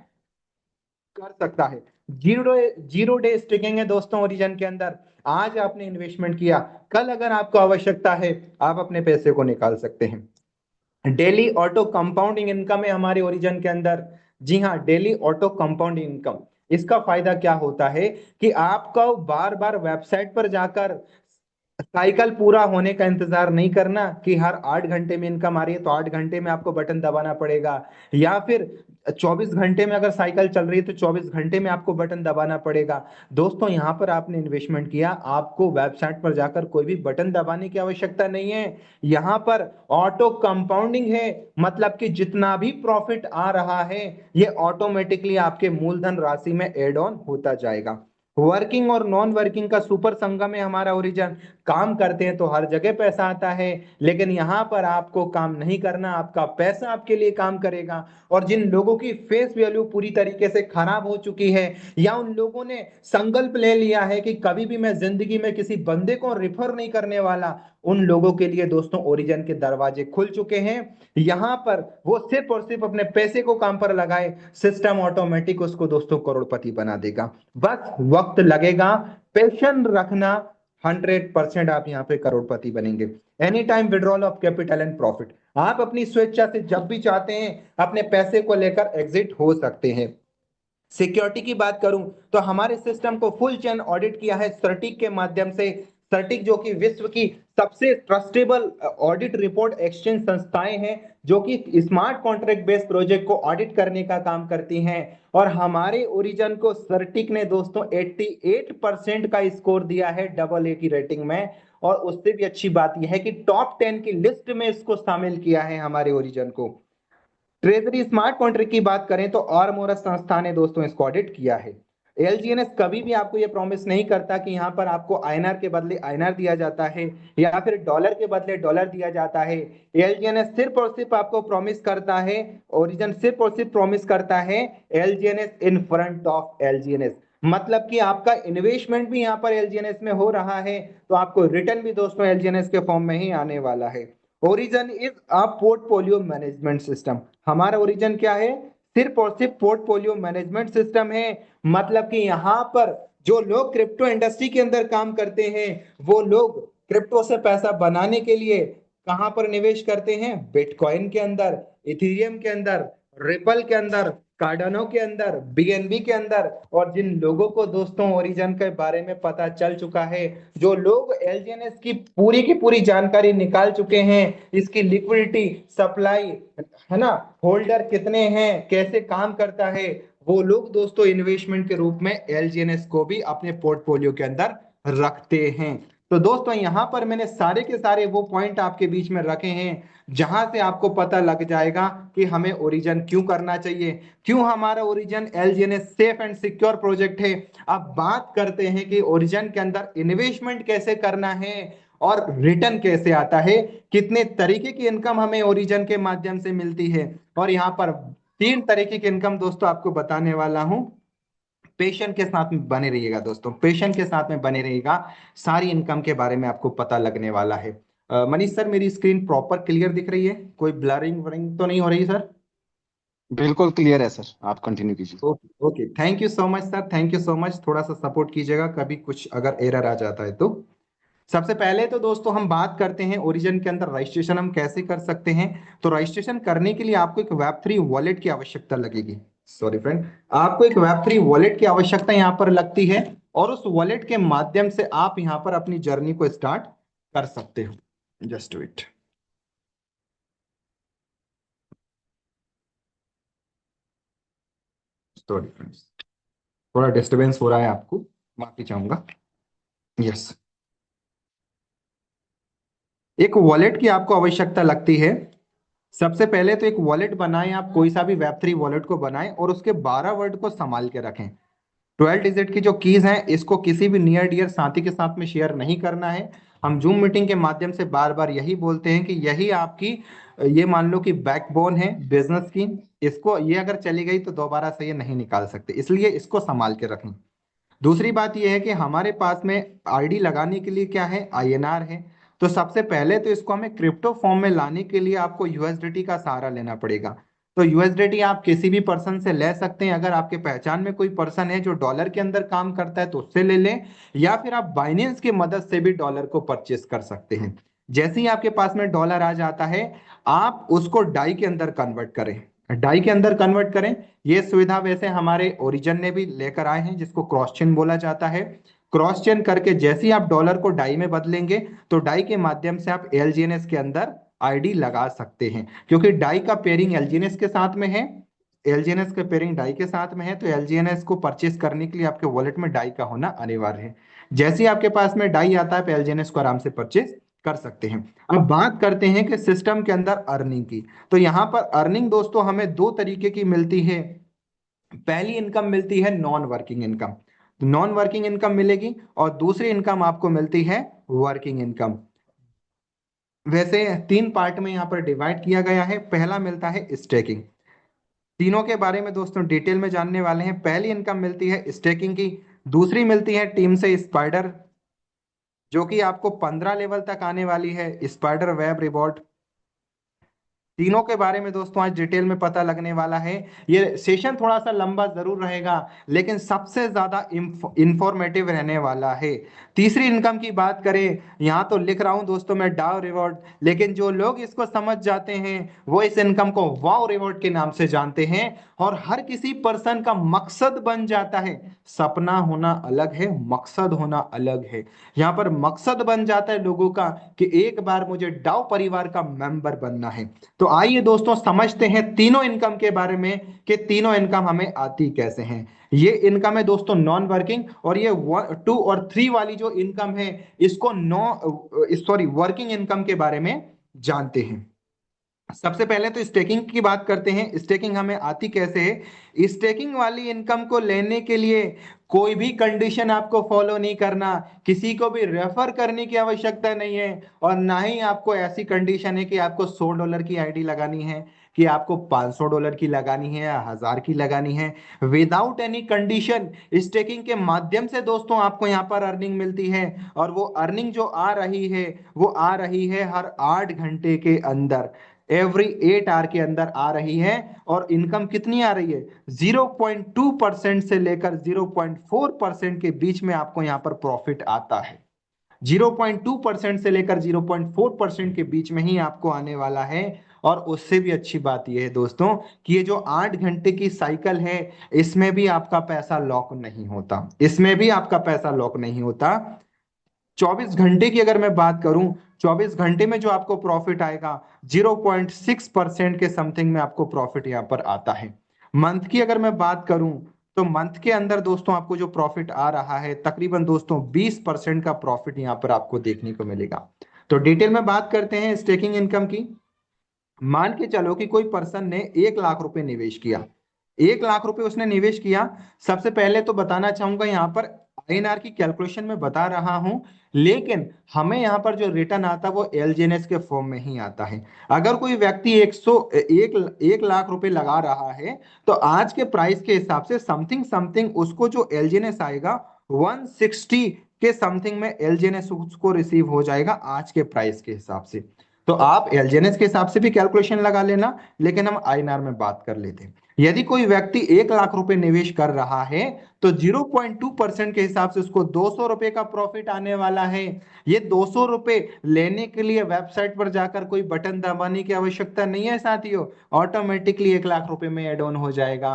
कर सकता है। जीरो डे स्टिकिंग है दोस्तों ओरिजिन के अंदर। आज आपने इन्वेस्टमेंट किया, कल अगर आपको आवश्यकता है आप अपने पैसे को निकाल सकते हैं। डेली ऑटो कंपाउंडिंग इनकम है हमारे ओरिजिन के अंदर। जी हाँ, डेली ऑटो कंपाउंडिंग इनकम। इसका फायदा क्या होता है कि आपको बार बार वेबसाइट पर जाकर साइकिल पूरा होने का इंतजार नहीं करना कि हर 8 घंटे में इनकम आ रही है तो 8 घंटे में आपको बटन दबाना पड़ेगा, या फिर 24 घंटे में अगर साइकिल चल रही है तो 24 घंटे में आपको बटन दबाना पड़ेगा। दोस्तों यहाँ पर आपने इन्वेस्टमेंट किया, आपको वेबसाइट पर जाकर कोई भी बटन दबाने की आवश्यकता नहीं है। यहाँ पर ऑटो कंपाउंडिंग है, मतलब कि जितना भी प्रॉफिट आ रहा है ये ऑटोमेटिकली आपके मूलधन राशि में एड ऑन होता जाएगा। वर्किंग और नॉन वर्किंग का सुपर संगम है हमारा ओरिजिन। काम करते हैं तो हर जगह पैसा आता है, लेकिन यहां पर आपको काम नहीं करना, आपका पैसा आपके लिए काम करेगा। और जिन लोगों की फेस वैल्यू पूरी तरीके से खराब हो चुकी है, या उन लोगों ने संकल्प ले लिया है कि कभी भी मैं जिंदगी में किसी बंदे को रिफर नहीं करने वाला, उन लोगों के लिए दोस्तों ओरिजिन के दरवाजे खुल चुके हैं। यहां पर वो सिर्फ और सिर्फ अपने पैसे को काम पर लगाए, सिस्टम ऑटोमेटिक उसको दोस्तों करोड़पति बना देगा। बस वक्त लगेगा, पेशन रखना, 100% आप यहाँ पे करोड़पति बनेंगे। Any time withdrawal of capital and profit, आप अपनी स्वेच्छा से जब भी चाहते हैं अपने पैसे को लेकर एग्जिट हो सकते हैं। सिक्योरिटी की बात करूं तो हमारे सिस्टम को फुल चेन ऑडिट किया है सर्टिक के माध्यम से। सर्टिक जो कि विश्व की सबसे ट्रस्टेबल ऑडिट रिपोर्ट एक्सचेंज संस्थाएं हैं, जो कि स्मार्ट कॉन्ट्रैक्ट बेस्ड प्रोजेक्ट को ऑडिट करने का काम करती हैं। और हमारे ओरिजिन को सर्टिक ने दोस्तों 88% का स्कोर दिया है AA की रेटिंग में। और उससे भी अच्छी बात यह है कि टॉप 10 की लिस्ट में इसको शामिल किया है हमारे ओरिजिन को। ट्रेजरी स्मार्ट कॉन्ट्रैक्ट की बात करें तो और मोरस संस्था ने दोस्तों इसको ऑडिट किया है। एलजीएनएस कभी भी आपको यह प्रॉमिस नहीं करता कि यहां पर आपको आईएनआर के बदले आईएनआर दिया जाता है, या फिर डॉलर के बदले डॉलर दिया जाता है। एलजीएनएस सिर्फ और सिर्फ आपको प्रॉमिस करता है, ओरिजिन सिर्फ और सिर्फ प्रॉमिस करता है एलजीएनएस इन फ्रंट ऑफ एलजीएनएस। मतलब कि आपका इन्वेस्टमेंट भी यहां पर एलजीएनएस में हो रहा है, तो आपको रिटर्न भी दोस्तों एलजीएनएस के फॉर्म में ही आने वाला है। Origin is a portfolio management system. हमारा ओरिजिन क्या है? सिर्फ और सिर्फ पोर्टफोलियो मैनेजमेंट सिस्टम है। मतलब कि यहाँ पर जो लोग क्रिप्टो इंडस्ट्री के अंदर काम करते हैं, वो लोग क्रिप्टो से पैसा बनाने के लिए कहां पर निवेश करते हैं? बिटकॉइन के अंदर, इथेरियम के अंदर, रिपल के अंदर, कार्डानो के अंदर, बीएनबी के अंदर। और जिन लोगों को दोस्तों ओरिजिन के बारे में पता चल चुका है, जो लोग एलजीएनएस की पूरी जानकारी निकाल चुके हैं, इसकी लिक्विडिटी, सप्लाई, है ना, होल्डर कितने हैं, कैसे काम करता है, वो लोग दोस्तों इन्वेस्टमेंट के रूप में एलजीएनएस को भी अपने पोर्टफोलियो के अंदर रखते हैं। तो दोस्तों यहां पर मैंने सारे के सारे वो पॉइंट आपके बीच में रखे हैं, जहां से आपको पता लग जाएगा कि हमें ओरिजिन क्यों करना चाहिए, क्यों हमारा origin एलजीएनएस safe and secure project है। अब बात करते हैं कि ओरिजिन के अंदर इन्वेस्टमेंट कैसे करना है, और रिटर्न कैसे आता है, कितने तरीके की इनकम हमें ओरिजिन के माध्यम से मिलती है। और यहाँ पर 3 तरीके की इनकम दोस्तों आपको बताने वाला हूँ। पेशेंट के साथ में बने रहिएगा दोस्तों, पेशेंट के साथ में बने रहिएगा, सारी इनकम के बारे में आपको पता लगने वाला है। मनीष सर, मेरी स्क्रीन प्रॉपर क्लियर दिख रही है, कोई ब्लरिंग वरिंग तो नहीं हो रही सर? बिल्कुल क्लियर है सर, आप कंटिन्यू कीजिए। Okay okay, thank you so much sir, thank you so much. थोड़ा सा सपोर्ट कीजिएगा, कभी कुछ अगर एरर आ जाता है तो। सबसे पहले तो दोस्तों हम बात करते हैं ओरिजिन के अंदर रजिस्ट्रेशन हम कैसे कर सकते हैं। तो रजिस्ट्रेशन करने के लिए आपको एक वेब3 वॉलेट की आवश्यकता लगेगी। सॉरी फ्रेंड, आपको एक वेब3 वॉलेट की आवश्यकता यहाँ पर लगती है, और उस वॉलेट के माध्यम से आप यहाँ पर अपनी जर्नी को स्टार्ट कर सकते हो। जस्ट वेट, सॉरी फ्रेंड्स, थोड़ा डिस्टरबेंस हो रहा है, आपको माफी चाहूंगा। यस, एक वॉलेट की आपको आवश्यकता लगती है। सबसे पहले तो एक वॉलेट बनाएं, आप कोई सा भी वेब3 वॉलेट को बनाएं और उसके 12 वर्ड को संभाल के रखें। 12 डिजिट की जो कीज हैं, इसको किसी भी नियर डियर साथी के साथ में शेयर नहीं करना है। हम जूम मीटिंग के माध्यम से बार बार यही बोलते हैं कि यही आपकी, ये मान लो कि बैकबोन है बिजनेस की। इसको, ये अगर चली गई तो दोबारा से ये नहीं निकाल सकते, इसलिए इसको संभाल के रखें। दूसरी बात यह है कि हमारे पास में आईडी लगाने के लिए क्या है, आईएनआर है। तो सबसे पहले तो इसको हमें क्रिप्टो फॉर्म में लाने के लिए आपको यूएसडीटी का सहारा लेना पड़ेगा। तो यूएसडीटी आप किसी भी पर्सन से ले सकते हैं, अगर आपके पहचान में कोई पर्सन है जो डॉलर के अंदर काम करता है तो उससे ले लें, या फिर आप बाइनेंस की मदद से भी डॉलर को परचेस कर सकते हैं। जैसे ही आपके पास में डॉलर आ जाता है, आप उसको डाई के अंदर कन्वर्ट करें, डाई के अंदर कन्वर्ट करें। ये सुविधा वैसे हमारे ओरिजिन ने भी लेकर आए हैं, जिसको क्रॉस चेन बोला जाता है। क्रॉस चेन करके जैसे ही आप डॉलर को डाई में बदलेंगे, तो डाई के माध्यम से आप एलजीएनएस के अंदर आईडी लगा सकते हैं, क्योंकि डाई का पेयरिंग एलजीएनएस के साथ में है। एलजीएनएस का पेयरिंग डाई के साथ में है, तो एलजीएनएस को परचेस करने के लिए आपके वॉलेट में डाई का होना अनिवार्य है। जैसे ही आपके पास में डाई आता है, तो एलजीएनएस को आराम से परचेस कर सकते हैं। अब बात करते हैं कि सिस्टम के अंदर अर्निंग की। तो यहाँ पर अर्निंग दोस्तों हमें 2 तरीके की मिलती है। पहली इनकम मिलती है non working income, non working income मिलेगी, और दूसरी इनकम आपको मिलती है वर्किंग इनकम। वैसे 3 पार्ट में यहाँ पर डिवाइड किया गया है। पहला मिलता है स्टेकिंग। तीनों के बारे में दोस्तों डिटेल में जानने वाले हैं। पहली इनकम मिलती है स्टेकिंग की, दूसरी मिलती है टीम से स्पाइडर, जो कि आपको 15 लेवल तक आने वाली है, स्पाइडर वेब रिवॉर्ड। तीनों के बारे में दोस्तों आज डिटेल में पता लगने वाला है। ये सेशन थोड़ा सा लंबा जरूर रहेगा, लेकिन सबसे ज्यादा इंफॉर्मेटिव रहने वाला है। तीसरी इनकम की बात करें, यहाँ तो लिख रहा हूं दोस्तों मैं डाउ रिवॉर्ड, लेकिन जो लोग इसको समझ जाते हैं वो इस इनकम को वाव रिवॉर्ड के नाम से जानते हैं। और हर किसी पर्सन का मकसद बन जाता है। सपना होना अलग है, मकसद होना अलग है। यहाँ पर मकसद बन जाता है लोगों का कि एक बार मुझे डाउ परिवार का मेंबर बनना है। तो आइए दोस्तों समझते हैं तीनों इनकम के बारे में, कि तीनों इनकम हमें आती कैसे हैं। ये इनकम है दोस्तों नॉन वर्किंग, और ये 2 और 3 वाली जो इनकम है, इसको वर्किंग इनकम के बारे में जानते हैं। सबसे पहले तो स्टेकिंग की बात करते हैं। स्टेकिंग हमें आती कैसे है। स्टेकिंग वाली इनकम को लेने के लिए कोई भी कंडीशन आपको फॉलो नहीं करना, किसी को भी रेफर करने की आवश्यकता नहीं है, और ना ही आपको ऐसी कंडीशन है कि आपको $100 की आईडी लगानी है, कि आपको $500 की लगानी है या 1000 की लगानी है। विदाउट एनी कंडीशन स्टेकिंग के माध्यम से दोस्तों आपको यहाँ पर अर्निंग मिलती है, और वो अर्निंग जो आ रही है, वो आ रही है हर 8 घंटे के अंदर, एवरी 8 आवर के अंदर आ रही है। और इनकम कितनी आ रही है, 0.2% से लेकर 0.4% के बीच में आपको यहाँ पर प्रॉफिट आता है। 0.2% से लेकर 0.4% के बीच में ही आपको आने वाला है। और उससे भी अच्छी बात यह है दोस्तों, कि ये जो 8 घंटे की साइकिल है, इसमें भी आपका पैसा लॉक नहीं होता, इसमें भी आपका पैसा लॉक नहीं होता। 24 घंटे की अगर मैं बात करूं, 24 घंटे में जो आपको प्रॉफिट आएगा, 0.6% के समथिंग में आपको प्रॉफिट यहाँ पर आता है। मंथ की अगर मैं बात करूं, तो मंथ के अंदर दोस्तों आपको जो प्रॉफिट आ रहा है, तकरीबन दोस्तों 20% का प्रॉफिट यहाँ पर आपको देखने को मिलेगा। तो डिटेल में बात करते हैं स्टेकिंग इनकम की। मान के चलो कि कोई पर्सन ने 1 लाख रुपए निवेश किया, 1 लाख रुपए उसने निवेश किया। सबसे पहले तो बताना चाहूंगा यहाँ पर, आईएनआर की कैलकुलेशन में बता रहा हूं, लेकिन हमें यहाँ पर जो रिटर्न आता है वो एलजीएनएस के फॉर्म में ही आता है। अगर कोई व्यक्ति 1 लाख रुपए लगा रहा है, तो आज के प्राइस के हिसाब से समथिंग समथिंग उसको जो एलजीएनएस आएगा 160 के समथिंग में एलजीएनएस उसको रिसीव हो जाएगा आज के प्राइस के हिसाब से। तो आप एलजीएनएस के हिसाब से भी कैलकुलेशन लगा लेना, लेकिन हम आईएनआर में बात कर लेते हैं। यदि कोई व्यक्ति 1 लाख रुपए निवेश कर रहा है, तो 0.2% के हिसाब से उसको 200 रुपए का प्रॉफिट आने वाला है। ये 200 रुपए लेने के लिए वेबसाइट पर जाकर कोई बटन दबाने की आवश्यकता नहीं है साथियों, ऑटोमेटिकली 1 लाख रुपए में एड ऑन हो जाएगा।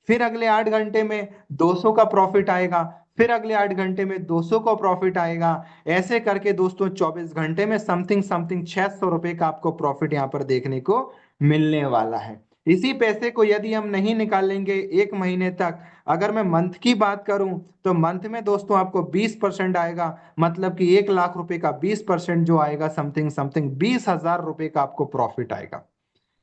फिर अगले 8 घंटे में 200 का प्रॉफिट आएगा, फिर अगले 8 घंटे में 200 का प्रॉफिट आएगा। ऐसे करके दोस्तों 24 घंटे में समथिंग समथिंग 600 रुपए का आपको प्रॉफिट यहाँ पर देखने को मिलने वाला है। इसी पैसे को यदि हम नहीं निकालेंगे 1 महीने तक, अगर मैं मंथ की बात करूं, तो मंथ में दोस्तों आपको 20% आएगा, मतलब कि 1 लाख रुपए का 20% जो आएगा समथिंग समथिंग 20,000 रुपए का आपको प्रॉफिट आएगा।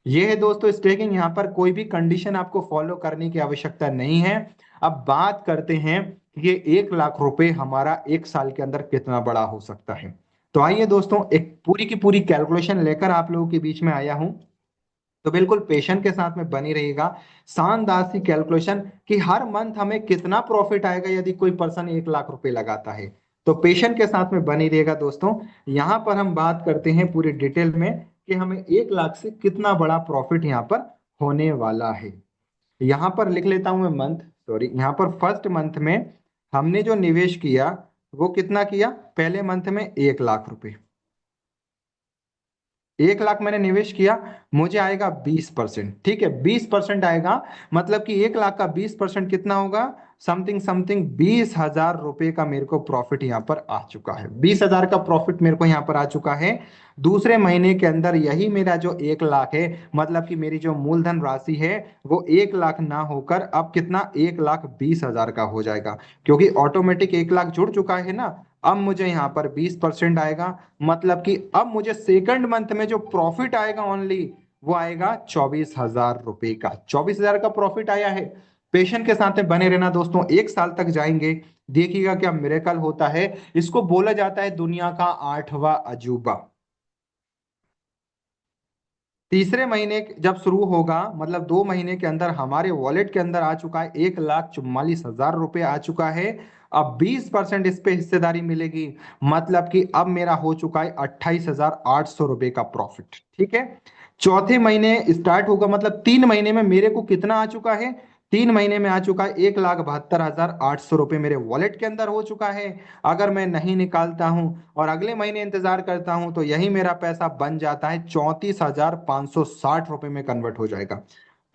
ये है दोस्तों स्टेकिंग, यहाँ पर कोई भी कंडीशन आपको फॉलो करने की आवश्यकता नहीं है। अब बात करते हैं कि ये 1 लाख रुपए हमारा 1 साल के अंदर कितना बड़ा हो सकता है। तो आइए दोस्तों, एक पूरी की पूरी कैलकुलेशन लेकर आप लोगों के बीच में आया हूं, तो बिल्कुल पेशेंट के साथ में बनी रहेगा। शानदार सी कैलकुलेशन कि हर मंथ हमें कितना प्रॉफिट आएगा यदि कोई पर्सन 1 लाख रुपए लगाता है। तो पेशेंट के साथ में बनी रहेगा दोस्तों। यहाँ पर हम बात करते हैं पूरी डिटेल में कि हमें 1 लाख से कितना बड़ा प्रॉफिट यहाँ पर होने वाला है। यहाँ पर लिख लेता हूं मैं मंथ, सॉरी, यहाँ पर फर्स्ट मंथ में हमने जो निवेश किया वो कितना किया, पहले मंथ में 1 लाख रुपए। 1 लाख मैंने निवेश किया, मुझे आएगा 20%। ठीक है, 20% आएगा, मतलब कि 1 लाख का 20% कितना होगा, समथिंग समथिंग 20,000 रुपए का मेरे को प्रॉफिट यहाँ पर आ चुका है। 20,000 का प्रॉफिट मेरे को यहाँ पर आ चुका है। दूसरे महीने के अंदर यही मेरा जो 1 लाख है, मतलब कि मेरी जो मूलधन राशि है वो 1 लाख ना होकर अब कितना, 1,20,000 का हो जाएगा, क्योंकि ऑटोमेटिक 1 लाख जुड़ चुका है ना। अब मुझे यहाँ पर 20% आएगा, मतलब कि अब मुझे सेकंड मंथ में जो प्रॉफिट आएगा ओनली वो आएगा 24,000 रुपए का। 24,000 का प्रॉफिट आया है। पेशेंट के साथ में बने रहना दोस्तों, 1 साल तक जाएंगे, देखिएगा क्या मिरेकल होता है। इसको बोला जाता है दुनिया का 8वां अजूबा। तीसरे महीने जब शुरू होगा, मतलब 2 महीने के अंदर हमारे वॉलेट के अंदर आ चुका है 1,44,000 रुपए आ चुका है। अब 20% इस पे हिस्सेदारी मिलेगी, मतलब कि अब मेरा हो चुका है 28,800 रुपए का प्रॉफिट। ठीक है, चौथे महीने स्टार्ट होगा, मतलब 3 महीने में मेरे को कितना आ चुका है, 3 महीने में आ चुका है 1,72,800 रुपए मेरे वॉलेट के अंदर हो चुका है। अगर मैं नहीं निकालता हूं और अगले महीने इंतजार करता हूं, तो यही मेरा पैसा बन जाता है 34,560 रुपए में कन्वर्ट हो जाएगा।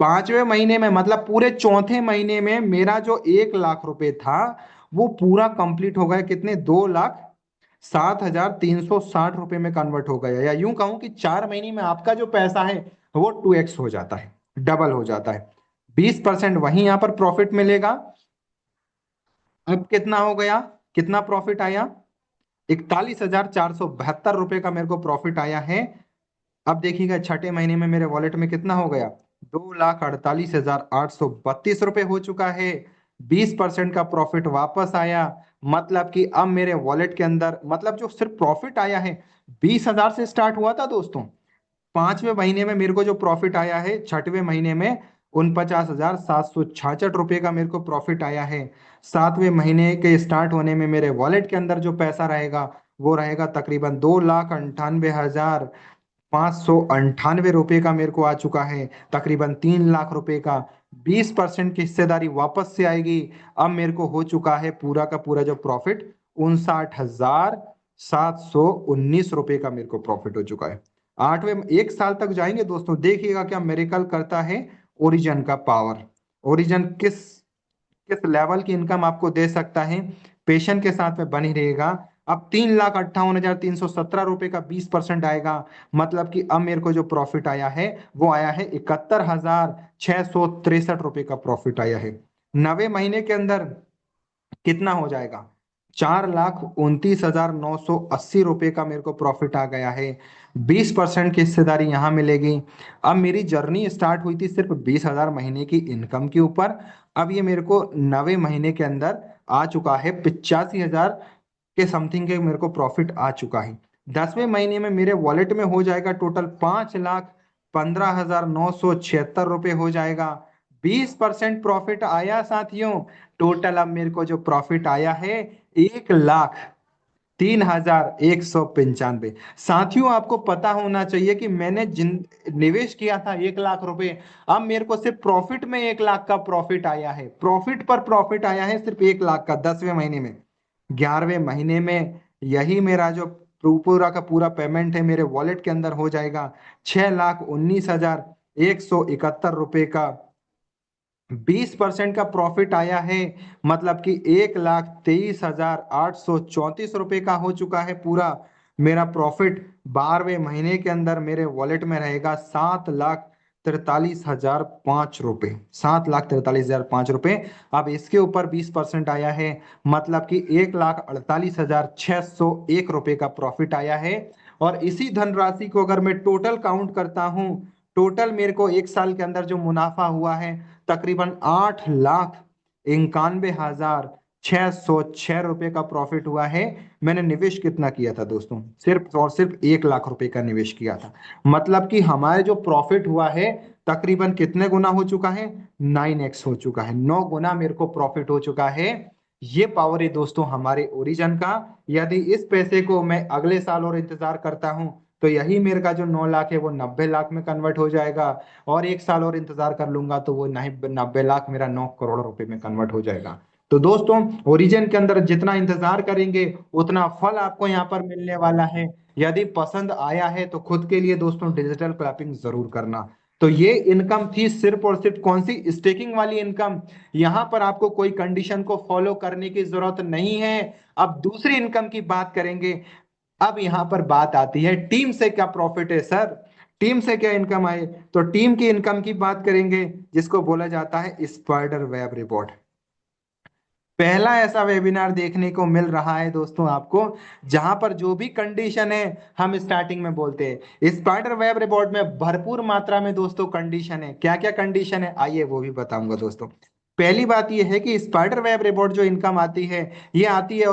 5वें महीने में, मतलब पूरे चौथे महीने में मेरा जो 1 लाख रुपए था वो पूरा कंप्लीट हो गया, कितने, 2,07,360 रुपए में कन्वर्ट हो गया। या यूं कहूं कि 4 महीने में आपका जो पैसा है वो 2x हो जाता है, डबल हो जाता है। 20% वहीं यहां पर प्रॉफिट मिलेगा। अब कितना हो गया, कितना प्रॉफिट आया, 41,472 रुपए का मेरे को प्रॉफिट आया है। अब देखिएगा छठे महीने में मेरे वॉलेट में कितना हो गया, 2,48,832 रुपए हो चुका है। 20% का प्रॉफिट वापस आया, मतलब कि अब मेरे वॉलेट के अंदर, मतलब जो सिर्फ प्रॉफिट आया है 20,000 से स्टार्ट हुआ था दोस्तों। 5वें महीने में मेरे को जो प्रॉफिट आया है, 6वें महीने में 49,766 रुपए का मेरे को प्रॉफिट आया है। 7वें महीने के स्टार्ट होने में मेरे वॉलेट के अंदर जो पैसा रहेगा वो रहेगा तकरीबन 2,98,598 रुपए का मेरे को आ चुका है, तकरीबन 3 लाख रुपए का। 20% की हिस्सेदारी वापस से आएगी। अब मेरे को हो चुका है पूरा का पूरा जो प्रॉफिट 59,719 रुपए का मेरे को प्रॉफिट हो चुका है। 1 साल तक जाएंगे दोस्तों, देखिएगा क्या मेरेकल करता है ओरिजन का पावर। ओरिजन किस किस लेवल की इनकम आपको दे सकता है, पेशेंट के साथ में बनी रहेगा। अब 3,58,317 रुपए का 20% आएगा, मतलब कि अब मेरे को जो प्रॉफिट आया है वो आया है 71,663 रुपए का प्रॉफिट आया है। 9वें महीने के अंदर कितना हो जाएगा, 4,29,980 का मेरे को प्रॉफिट आ गया है। 20% की हिस्सेदारी यहाँ मिलेगी। अब मेरी जर्नी स्टार्ट हुई थी सिर्फ 20,000 महीने की इनकम के ऊपर। अब ये मेरे को 90 महीने के अंदर आ चुका है 85,000 के समथिंग के मेरे को प्रॉफिट आ चुका है। 10वें महीने में मेरे वॉलेट में हो जाएगा टोटल 5,15,976 रुपये हो जाएगा। 20% प्रॉफिट आया साथियों। टोटल अब मेरे को जो प्रॉफिट आया है 1,03,195। साथियों आपको पता होना चाहिए कि मैंने जिन निवेश किया था 1 लाख रुपए, अब मेरे को सिर्फ प्रॉफिट में 1 लाख का प्रॉफिट आया है। प्रॉफिट पर प्रॉफिट आया है सिर्फ 1 लाख का 10वें महीने में। 11वें महीने में यही मेरा जो पूरा का पूरा पेमेंट है मेरे वॉलेट के अंदर हो जाएगा 6,19,171 रुपए का। 20% का प्रॉफिट आया है, मतलब कि 1,23,834 रुपए का हो चुका है पूरा मेरा प्रॉफिट। 12वें महीने के अंदर मेरे वॉलेट में रहेगा 7,43,005 रुपए, 7,43,005 रुपए। अब इसके ऊपर 20% आया है, मतलब कि 1,48,601 रुपए का प्रॉफिट आया है। और इसी धनराशि को अगर मैं टोटल काउंट करता हूं, टोटल मेरे को 1 साल के अंदर जो मुनाफा हुआ है तकरीबन 8,91,606 रुपए का प्रॉफिट हुआ है। मैंने निवेश कितना किया था दोस्तों? सिर्फ और सिर्फ 1 लाख रुपए का निवेश किया था। मतलब कि हमारे जो प्रॉफिट हुआ है तकरीबन कितने गुना हो चुका है? 9x हो चुका है, 9 गुना मेरे को प्रॉफिट हो चुका है। ये पावर है दोस्तों हमारे ओरिजन का। यदि इस पैसे को मैं अगले साल और इंतजार करता हूं तो यही मेरे का जो 9 लाख है वो 90 लाख में कन्वर्ट हो जाएगा। और 1 साल और इंतजार कर लूंगा तो वो नहीं, 90 लाख मेरा 9 करोड़ रुपए में कन्वर्ट हो जाएगा। तो दोस्तों ओरिजिन के अंदर जितना इंतजार करेंगे उतना फल आपको यहाँ पर मिलने वाला है। यदि पसंद आया है तो खुद के लिए दोस्तों डिजिटल क्लैपिंग जरूर करना। तो ये इनकम थी सिर्फ और सिर्फ कौन सी? स्टेकिंग वाली इनकम। यहाँ पर आपको कोई कंडीशन को फॉलो करने की जरूरत नहीं है। अब दूसरी इनकम की बात करेंगे। अब यहां पर बात आती है टीम से क्या प्रॉफिट है सर, टीम से क्या इनकम आए? तो टीम की इनकम की बात करेंगे जिसको बोला जाता है स्पाइडर वेब रिपोर्ट। पहला ऐसा वेबिनार देखने को मिल रहा है दोस्तों आपको जहां पर जो भी कंडीशन है हम स्टार्टिंग में बोलते हैं। स्पाइडर वेब रिपोर्ट में भरपूर मात्रा में दोस्तों कंडीशन है। क्या क्या कंडीशन है आइए वो भी बताऊंगा दोस्तों। पहली बात यह है कि स्पाइडर वेब रिपोर्ट जो इनकम आती है ये आती है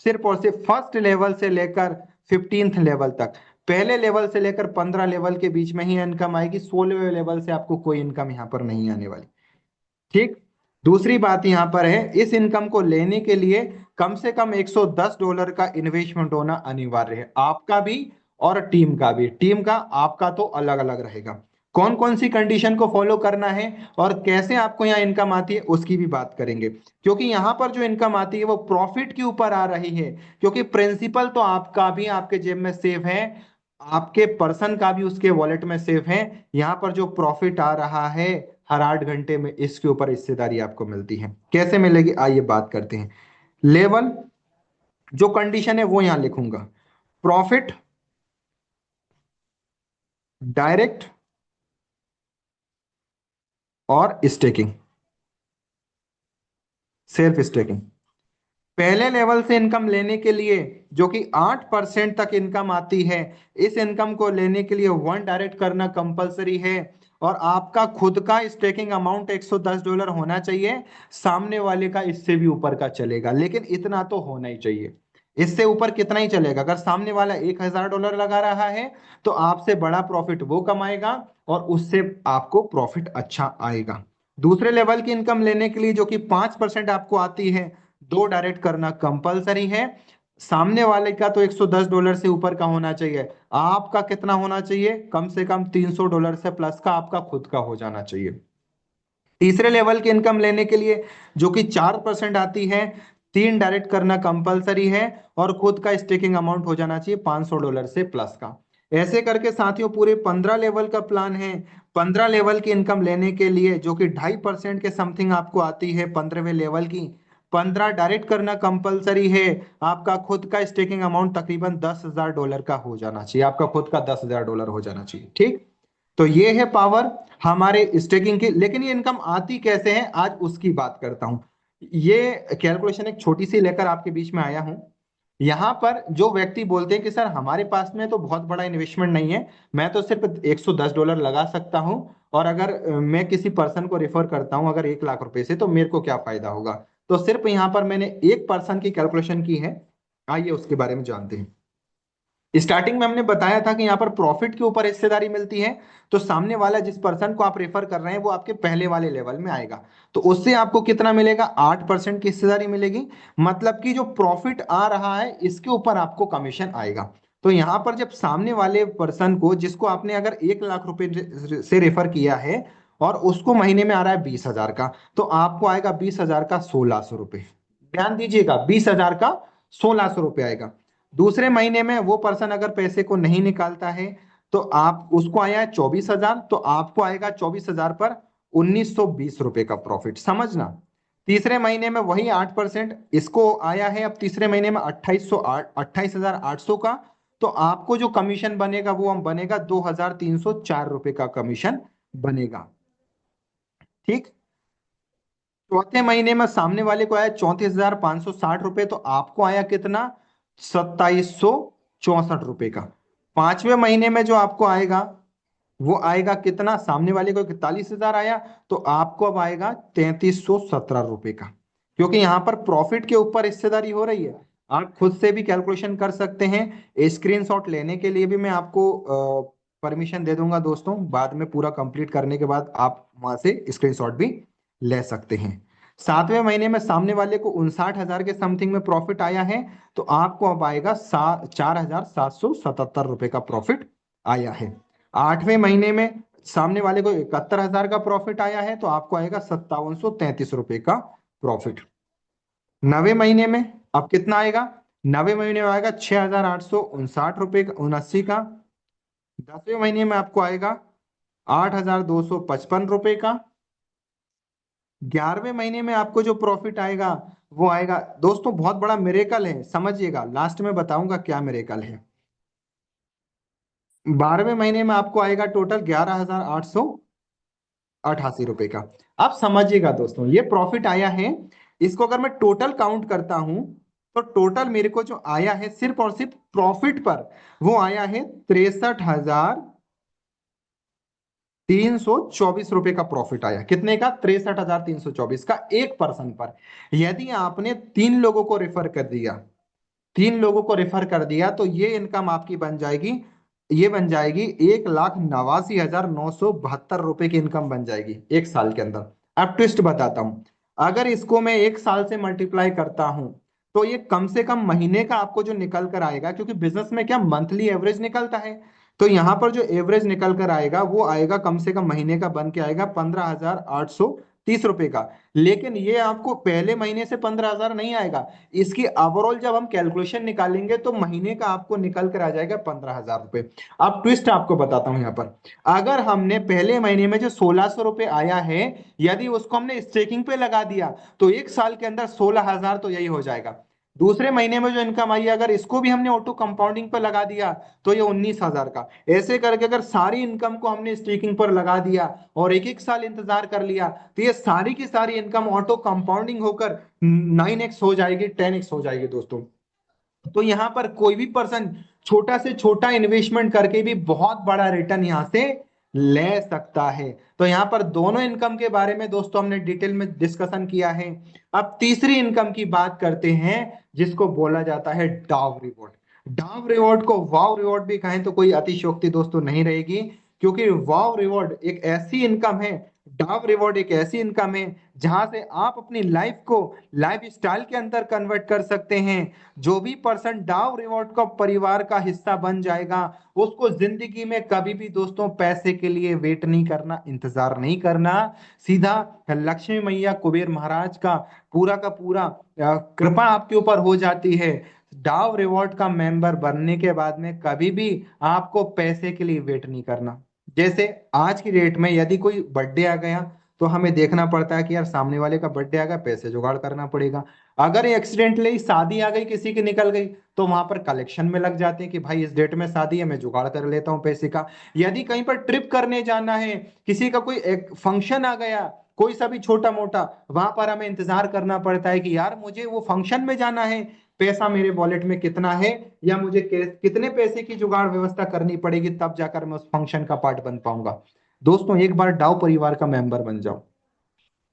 सिर्फ और सिर्फ फर्स्ट लेवल से लेकर 15th लेवल तक। पहले लेवल से लेकर 15 लेवल के बीच में ही इनकम आएगी। 16वें लेवल से आपको कोई इनकम यहाँ पर नहीं आने वाली। ठीक। दूसरी बात यहां पर है इस इनकम को लेने के लिए कम से कम $110 का इन्वेस्टमेंट होना अनिवार्य है, आपका भी और टीम का भी। टीम का आपका तो अलग अलग रहेगा। कौन कौन सी कंडीशन को फॉलो करना है और कैसे आपको यहाँ इनकम आती है उसकी भी बात करेंगे। क्योंकि यहाँ पर जो इनकम आती है वो प्रॉफिट के ऊपर आ रही है। क्योंकि प्रिंसिपल तो आपका भी आपके जेब में सेफ है, आपके पर्सन का भी उसके वॉलेट में सेफ है। यहाँ पर जो प्रॉफिट आ रहा है हर 8 घंटे में इसके ऊपर हिस्सेदारी आपको मिलती है। कैसे मिलेगी आइए बात करते हैं। लेवल जो कंडीशन है वो यहां लिखूंगा। प्रॉफिट, डायरेक्ट और स्टेकिंग, सेल्फ स्टेकिंग। पहले लेवल से इनकम लेने के लिए जो कि 8% तक इनकम आती है, इस इनकम को लेने के लिए 1 डायरेक्ट करना कंपलसरी है। और आपका खुद का स्टेकिंग अमाउंट $110 होना चाहिए। सामने वाले का इससे भी ऊपर का चलेगा लेकिन इतना तो होना ही चाहिए। इससे ऊपर कितना ही चलेगा। अगर सामने वाला $1,000 लगा रहा है तो आपसे बड़ा प्रॉफिट वो कमाएगा और उससे आपको प्रॉफिट अच्छा आएगा। दूसरे लेवल की इनकम लेने के लिए जो कि 5% आपको आती है, 2 डायरेक्ट करना कंपलसरी है। सामने वाले का तो $110 से ऊपर का होना चाहिए, आपका कितना होना चाहिए? कम से कम $300 से प्लस का आपका खुद का हो जाना चाहिए। तीसरे लेवल की इनकम लेने के लिए जो कि 4% आती है, 3 डायरेक्ट करना कंपलसरी है और खुद का स्टेकिंग अमाउंट हो जाना चाहिए $500 से प्लस का। ऐसे करके साथियों पूरे 15 लेवल का प्लान है। 15 लेवल की इनकम लेने के लिए जो कि 2.5% के समथिंग आपको आती है 15वें लेवल की, 15 डायरेक्ट करना कंपलसरी है। आपका खुद का स्टेकिंग अमाउंट तकरीबन $10,000 का हो जाना चाहिए, आपका खुद का $10,000 हो जाना चाहिए। ठीक। तो ये है पावर हमारे स्टेकिंग की। लेकिन ये इनकम आती कैसे है आज उसकी बात करता हूं। ये कैलकुलेशन एक छोटी सी लेकर आपके बीच में आया हूं। यहाँ पर जो व्यक्ति बोलते हैं कि सर हमारे पास में तो बहुत बड़ा इन्वेस्टमेंट नहीं है, मैं तो सिर्फ $110 लगा सकता हूँ, और अगर मैं किसी पर्सन को रेफर करता हूँ अगर 1 लाख रुपए से, तो मेरे को क्या फायदा होगा। तो सिर्फ यहाँ पर मैंने एक पर्सन की कैलकुलेशन की है, आइए उसके बारे में जानते हैं। स्टार्टिंग में हमने बताया था कि यहाँ पर प्रॉफिट के ऊपर हिस्सेदारी मिलती है। तो सामने वाला जिस पर्सन को आप रेफर कर रहे हैं वो आपके पहले वाले लेवल में आएगा, तो उससे आपको कितना मिलेगा, 8% की हिस्सेदारी मिलेगी। मतलब कि जो प्रॉफिट आ रहा है इसके ऊपर आपको कमीशन आएगा। तो यहाँ पर जब सामने वाले पर्सन को, जिसको आपने अगर 1 लाख रुपए से रेफर किया है और उसको महीने में आ रहा है 20,000 का, तो आपको आएगा 20,000 का 1,600 रुपये। ध्यान दीजिएगा, 20,000 का 1,600 रुपये आएगा। दूसरे महीने में वो पर्सन अगर पैसे को नहीं निकालता है, तो आप उसको आया है 24,000, तो आपको आएगा 24,000 पर 1,920 रुपए का प्रॉफिट, समझना। तीसरे महीने में वही 8%, इसको आया है अब तीसरे महीने में 28,800 का, तो आपको जो कमीशन बनेगा वो हम बनेगा 2,304 रुपए का कमीशन बनेगा। ठीक। चौथे महीने में सामने वाले को आया 34,560 रुपए, तो आपको आया कितना, 2,764 रुपए का। पांचवें महीने में जो आपको आएगा वो आएगा कितना, सामने वाले को 41,000 आया, तो आपको अब आएगा 3,317 रुपए का। क्योंकि यहां पर प्रॉफिट के ऊपर हिस्सेदारी हो रही है। आप खुद से भी कैलकुलेशन कर सकते हैं, स्क्रीनशॉट लेने के लिए भी मैं आपको परमिशन दे दूंगा दोस्तों, बाद में पूरा कंप्लीट करने के बाद आप वहां से स्क्रीनशॉट भी ले सकते हैं। सातवें महीने में सामने वाले को 59,000 के समथिंग में प्रॉफिट आया है, तो आपको अब आएगा 4,777 रुपए का प्रॉफिट आया है। आठवें महीने में सामने वाले को 71,000 का प्रॉफिट आया है, तो आपको आएगा 5,733 रुपए का प्रॉफिट। नवे महीने में अब कितना आएगा, नवे महीने में आएगा 6,859 रुपए का 79 का। दसवें महीने में आपको आएगा 8,255 रुपए का। 11वें महीने में आपको जो प्रॉफिट आएगा वो आएगा, दोस्तों बहुत बड़ा मिरेकल है, समझिएगा, लास्ट में बताऊंगा क्या मिरेकल है। 12वें महीने में आपको आएगा टोटल 11,888 रुपए का। अब समझिएगा दोस्तों, ये प्रॉफिट आया है, इसको अगर मैं टोटल काउंट करता हूं, तो टोटल मेरे को जो आया है सिर्फ और सिर्फ प्रॉफिट पर, वो आया है 63,324 रुपए का प्रॉफिट आया। कितने का, 63,324 का, एक पर्सन पर। यदि आपने 3 लोगों को रेफर कर दिया, 3 लोगों को रेफर कर दिया, तो ये इनकम आपकी बन जाएगी, ये बन जाएगी 1,89,972 रुपए की इनकम बन जाएगी एक साल के अंदर। अब ट्विस्ट बताता हूं, अगर इसको मैं एक साल से मल्टीप्लाई करता हूं, तो ये कम से कम महीने का आपको जो निकल कर आएगा, क्योंकि बिजनेस में क्या मंथली एवरेज निकलता है, तो यहां पर जो एवरेज निकल कर आएगा वो आएगा कम से कम महीने का बन के आएगा 15,830 रुपए का। लेकिन ये आपको पहले महीने से 15,000 नहीं आएगा, इसकी ओवरऑल जब हम कैलकुलेशन निकालेंगे तो महीने का आपको निकल कर आ जाएगा 15,000 रुपए। अब ट्विस्ट आपको बताता हूं यहाँ पर, अगर हमने पहले महीने में जो 1,600 रुपए आया है, यदि उसको हमने स्टेकिंग पे लगा दिया, तो एक साल के अंदर 16,000 तो यही हो जाएगा। दूसरे महीने में जो इनकम आई है, अगर इसको भी हमने ऑटो कंपाउंडिंग पर लगा दिया, तो ये 19,000 का। ऐसे करके अगर सारी इनकम को हमने स्टेकिंग पर लगा दिया और एक एक साल इंतजार कर लिया, तो ये सारी की सारी इनकम ऑटो कंपाउंडिंग होकर 9x हो जाएगी, 10x हो जाएगी दोस्तों। तो यहाँ पर कोई भी पर्सन छोटा से छोटा इन्वेस्टमेंट करके भी बहुत बड़ा रिटर्न यहाँ से ले सकता है। तो यहाँ पर दोनों इनकम के बारे में दोस्तों हमने डिटेल में डिस्कशन किया है। अब तीसरी इनकम की बात करते हैं, जिसको बोला जाता है डाव रिवॉर्ड। डाव रिवॉर्ड को वाव रिवॉर्ड भी कहें तो कोई अतिशयोक्ति दोस्तों नहीं रहेगी, क्योंकि वाव रिवॉर्ड एक ऐसी इनकम है, डाव रिवॉर्ड एक ऐसी इनकम है जहां से आप अपनी लाइफ को लाइफ स्टाइल के अंदर कन्वर्ट कर सकते हैं। जो भी पर्सन डाव रिवॉर्ड का परिवार का हिस्सा बन जाएगा, उसको जिंदगी में कभी भी दोस्तों पैसे के लिए वेट नहीं करना, इंतजार नहीं करना, सीधा लक्ष्मी मैया कुबेर महाराज का पूरा कृपा आपके ऊपर हो जाती है। डाव रिवॉर्ड का मेंबर बनने के बाद में कभी भी आपको पैसे के लिए वेट नहीं करना। जैसे आज की डेट में यदि कोई बर्थडे आ गया, तो हमें देखना पड़ता है कि यार सामने वाले का बर्थडे आ गया, पैसे जुगाड़ करना पड़ेगा। अगर एक्सीडेंटली शादी आ गई, किसी की निकल गई, तो वहां पर कलेक्शन में लग जाते हैं कि भाई इस डेट में शादी है, मैं जुगाड़ कर लेता हूँ पैसे का। यदि कहीं पर ट्रिप करने जाना है, किसी का कोई एक फंक्शन आ गया, कोई सा भी छोटा मोटा, वहां पर हमें इंतजार करना पड़ता है कि यार मुझे वो फंक्शन में जाना है, पैसा मेरे वॉलेट में कितना है, या मुझे कितने पैसे की जुगाड़ व्यवस्था करनी पड़ेगी, तब जाकर मैं उस फंक्शन का पार्ट बन पाऊंगा। दोस्तों एक बार डाउ परिवार का मेंबर बन जाओ,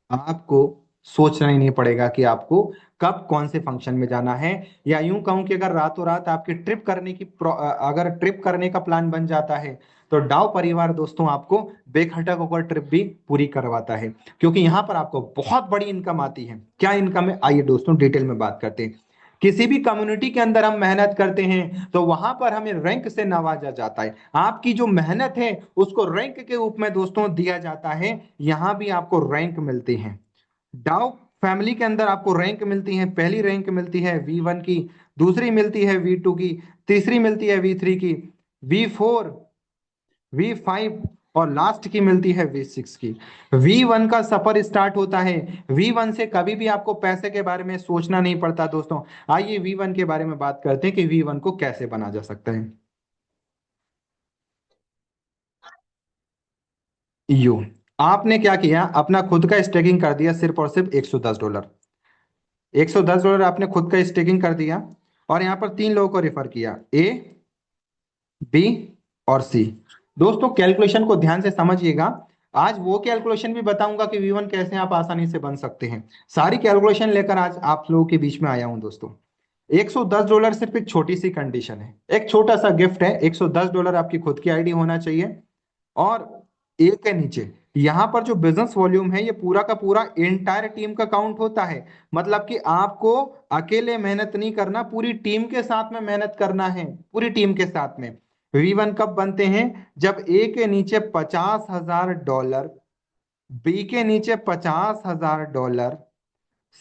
आपको सोचना ही नहीं पड़ेगा कि आपको कब कौन से फंक्शन में जाना है। या यूं कहूं कि अगर रातों रात आपकी अगर ट्रिप करने का प्लान बन जाता है, तो डाव परिवार दोस्तों आपको बेखटक होकर ट्रिप भी पूरी करवाता है, क्योंकि यहाँ पर आपको बहुत बड़ी इनकम आती है। क्या इनकम है, आइए दोस्तों डिटेल में बात करते हैं। किसी भी कम्युनिटी के अंदर हम मेहनत करते हैं तो वहां पर हमें रैंक से नवाजा जाता है। आपकी जो मेहनत है उसको रैंक के रूप में दोस्तों दिया जाता है, यहाँ भी आपको रैंक मिलती है। डाउ फैमिली के अंदर आपको रैंक मिलती है, पहली रैंक मिलती है V1 की, दूसरी मिलती है V2 की, तीसरी मिलती है V3 की, V4, V5 और लास्ट की मिलती है V6 की। V1 का सफर स्टार्ट होता है। V1 से कभी भी आपको पैसे के बारे में सोचना नहीं पड़ता दोस्तों। आइए V1 के बारे में बात करते हैं कि V1 को कैसे बना जा सकता है। यू आपने क्या किया, अपना खुद का स्टेकिंग कर दिया सिर्फ और सिर्फ $110। $110 आपने खुद का स्टेकिंग कर दिया, और यहाँ पर तीन लोगों को रेफर किया, ए, बी और सी। दोस्तों कैलकुलेशन को ध्यान से समझिएगा। आज वो कैलकुलेशन भी बताऊंगा कि V1 कैसे आप आसानी से बन सकते हैं। सारी कैलकुलेशन लेकर आज आप लोगों के बीच में आया हूं दोस्तों। $110 सिर्फ एक छोटी सी कंडीशन है, एक छोटा सा गिफ्ट है। $110 आपकी खुद की आईडी होना चाहिए, और ए के नीचे यहाँ पर जो बिजनेस वॉल्यूम है ये पूरा का पूरा एंटायर टीम का काउंट होता है। मतलब कि आपको अकेले मेहनत नहीं करना, पूरी टीम के साथ में मेहनत करना है, पूरी टीम के साथ में। V1 कब बनते हैं, जब ए के नीचे $50,000, बी के नीचे $50,000,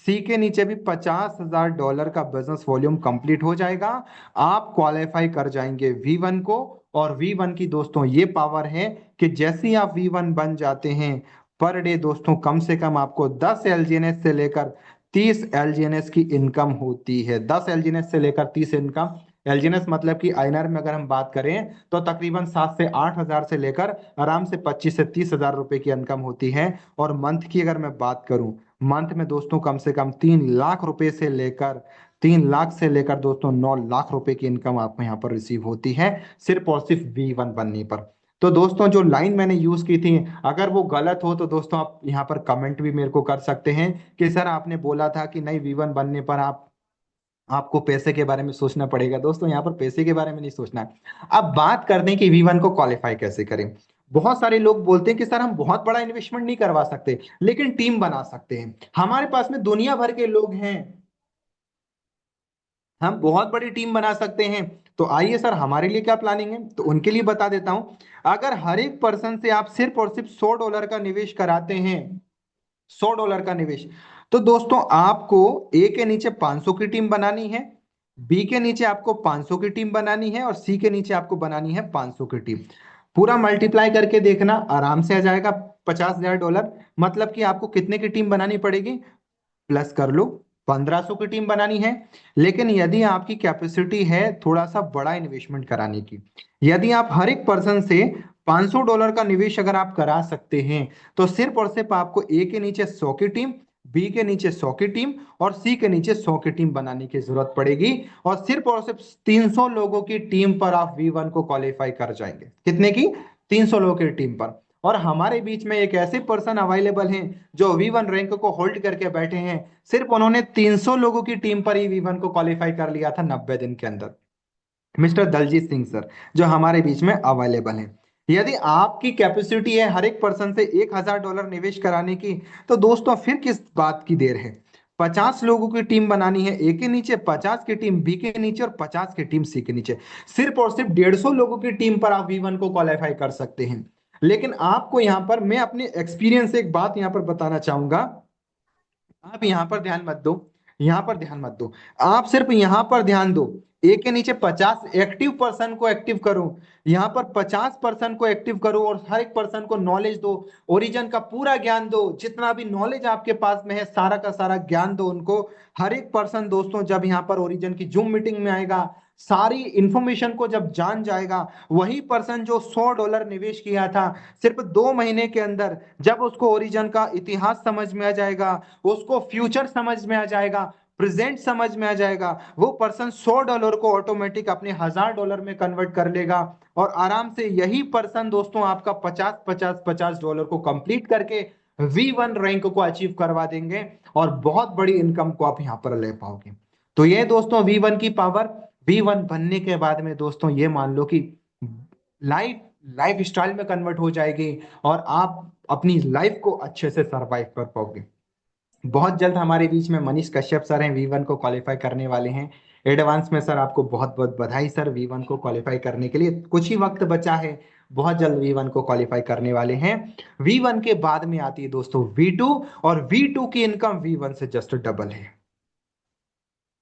सी के नीचे भी $50,000 का बिजनेस वॉल्यूम कंप्लीट हो जाएगा। आप क्वालिफाई कर जाएंगे V1 को। और V1 की दोस्तों ये पावर है कि जैसे ही आप V1 बन जाते हैं, पर डे दोस्तों कम से कम आपको 10 LGNS से लेकर 30 LGNS की इनकम होती है। 10 LGNS से लेकर 30 इनकम, एलजीएनएस मतलब कि आईएनआर में अगर हम बात करें तो तकरीबन 7 से 8 हजार से लेकर आराम से 25 से 30 हजार रुपए की इनकम होती है। और मंथ की अगर मैं बात करूं, मंथ में दोस्तों कम से कम 3 लाख रुपए से लेकर 3 लाख से लेकर दोस्तों 9 लाख रुपए की इनकम आपको यहाँ पर रिसीव होती है, सिर्फ और सिर्फ V1 बनने पर। तो दोस्तों जो लाइन मैंने यूज की थी, अगर वो गलत हो तो दोस्तों आप यहाँ पर कमेंट भी मेरे को कर सकते हैं कि सर आपने बोला था कि नहीं V1 बनने पर आपको पैसे के बारे में सोचना पड़ेगा। दोस्तों यहाँ पर पैसे के बारे में नहीं सोचना है। अब बात करते हैं कि V1 को क्वालिफाई कैसे करें। बहुत सारे लोग बोलते हैं कि सर हम बहुत बड़ा इन्वेस्टमेंट नहीं करवा सकते, लेकिन टीम बना सकते हैं। हमारे पास में दुनिया भर के लोग हैं, हम बहुत बड़ी टीम बना सकते हैं। तो आइए सर हमारे लिए क्या प्लानिंग है, तो उनके लिए बता देता हूं। अगर हर एक पर्सन से आप सिर्फ और सिर्फ $100 का निवेश कराते हैं, $100 का निवेश, तो दोस्तों आपको ए के नीचे 500 की टीम बनानी है, बी के नीचे आपको 500 की टीम बनानी है, और सी के नीचे आपको बनानी है 500 की टीम। पूरा मल्टीप्लाई करके देखना, आराम से आ जाएगा $50,000। मतलब कि आपको कितने की टीम बनानी पड़ेगी, प्लस कर लो, 1500 की टीम बनानी है। लेकिन यदि आपकी कैपेसिटी है थोड़ा सा बड़ा इन्वेस्टमेंट कराने की, यदि आप हर एक पर्सन से $500 का निवेश अगर आप करा सकते हैं, तो सिर्फ और सिर्फ आपको ए के नीचे 100 की टीम, बी के नीचे 100 की टीम और सी के नीचे 100 की टीम बनाने की जरूरत पड़ेगी। और सिर्फ 300 लोगों की टीम पर आप V1 को क्वालिफाई कर जाएंगे। कितने की, 300 लोगों की टीम पर। और हमारे बीच में एक ऐसे पर्सन अवेलेबल हैं जो V1 रैंक को होल्ड करके बैठे हैं, सिर्फ उन्होंने 300 लोगों की टीम पर ही V1 को क्वालिफाई कर लिया था 90 दिन के अंदर। मिस्टर दलजीत सिंह सर जो हमारे बीच में अवेलेबल हैं। यदि आपकी कैपेसिटी है हर एक पर्सन से $1,000 निवेश कराने की, तो दोस्तों फिर किस बात की देर है। 50 लोगों की टीम बनानी है ए के नीचे, 50 की टीम बी के नीचे और 50 की टीम सी के नीचे। सिर्फ और सिर्फ 150 लोगों की टीम पर आप V1 को क्वालिफाई कर सकते हैं। लेकिन आपको यहां पर मैं अपने एक्सपीरियंस से एक बात यहां पर बताना चाहूंगा। आप यहां पर ध्यान मत दो, यहां पर ध्यान मत दो, आप सिर्फ यहां पर ध्यान दो। एक के नीचे 50 एक्टिव पर्सन को एक्टिव करो, यहां पर 50 पर्सन को एक्टिव करो और हर एक पर्सन को नॉलेज दो, ओरिजिन का पूरा ज्ञान दो, जितना भी नॉलेज आपके पास में है सारा का सारा ज्ञान दो उनको। हर एक पर्सन दोस्तों जब यहाँ पर ओरिजिन की जूम मीटिंग में आएगा, सारी इंफॉर्मेशन को जब जान जाएगा, वही पर्सन जो $100 निवेश किया था, सिर्फ 2 महीने के अंदर जब उसको ओरिजिन का इतिहास समझ में आ जाएगा, उसको फ्यूचर समझ में आ जाएगा, प्रेजेंट समझ में आ जाएगा, वो पर्सन $100 को ऑटोमेटिक अपने $1000 में कन्वर्ट कर लेगा। और आराम से यही पर्सन दोस्तों आपका 50 50 50 $50 को कंप्लीट करके V1 रैंक को अचीव करवा देंगे, और बहुत बड़ी इनकम को आप यहाँ पर ले पाओगे। तो ये दोस्तों V1 की पावर। V1 बनने के बाद में दोस्तों ये मान लो कि लाइफ लाइफ स्टाइल में कन्वर्ट हो जाएगी, और आप अपनी लाइफ को अच्छे से सरवाइव कर पाओगे। बहुत जल्द हमारे बीच में मनीष कश्यप सर हैं, V1 को क्वालिफाई करने वाले हैं। एडवांस में सर आपको बहुत बहुत बधाई सर, V1 को क्वालिफाई करने के लिए कुछ ही वक्त बचा है, बहुत जल्द V1 को क्वालिफाई करने वाले हैं। V1 के बाद में आती है दोस्तों V2, और V2 की इनकम V1 से जस्ट डबल है।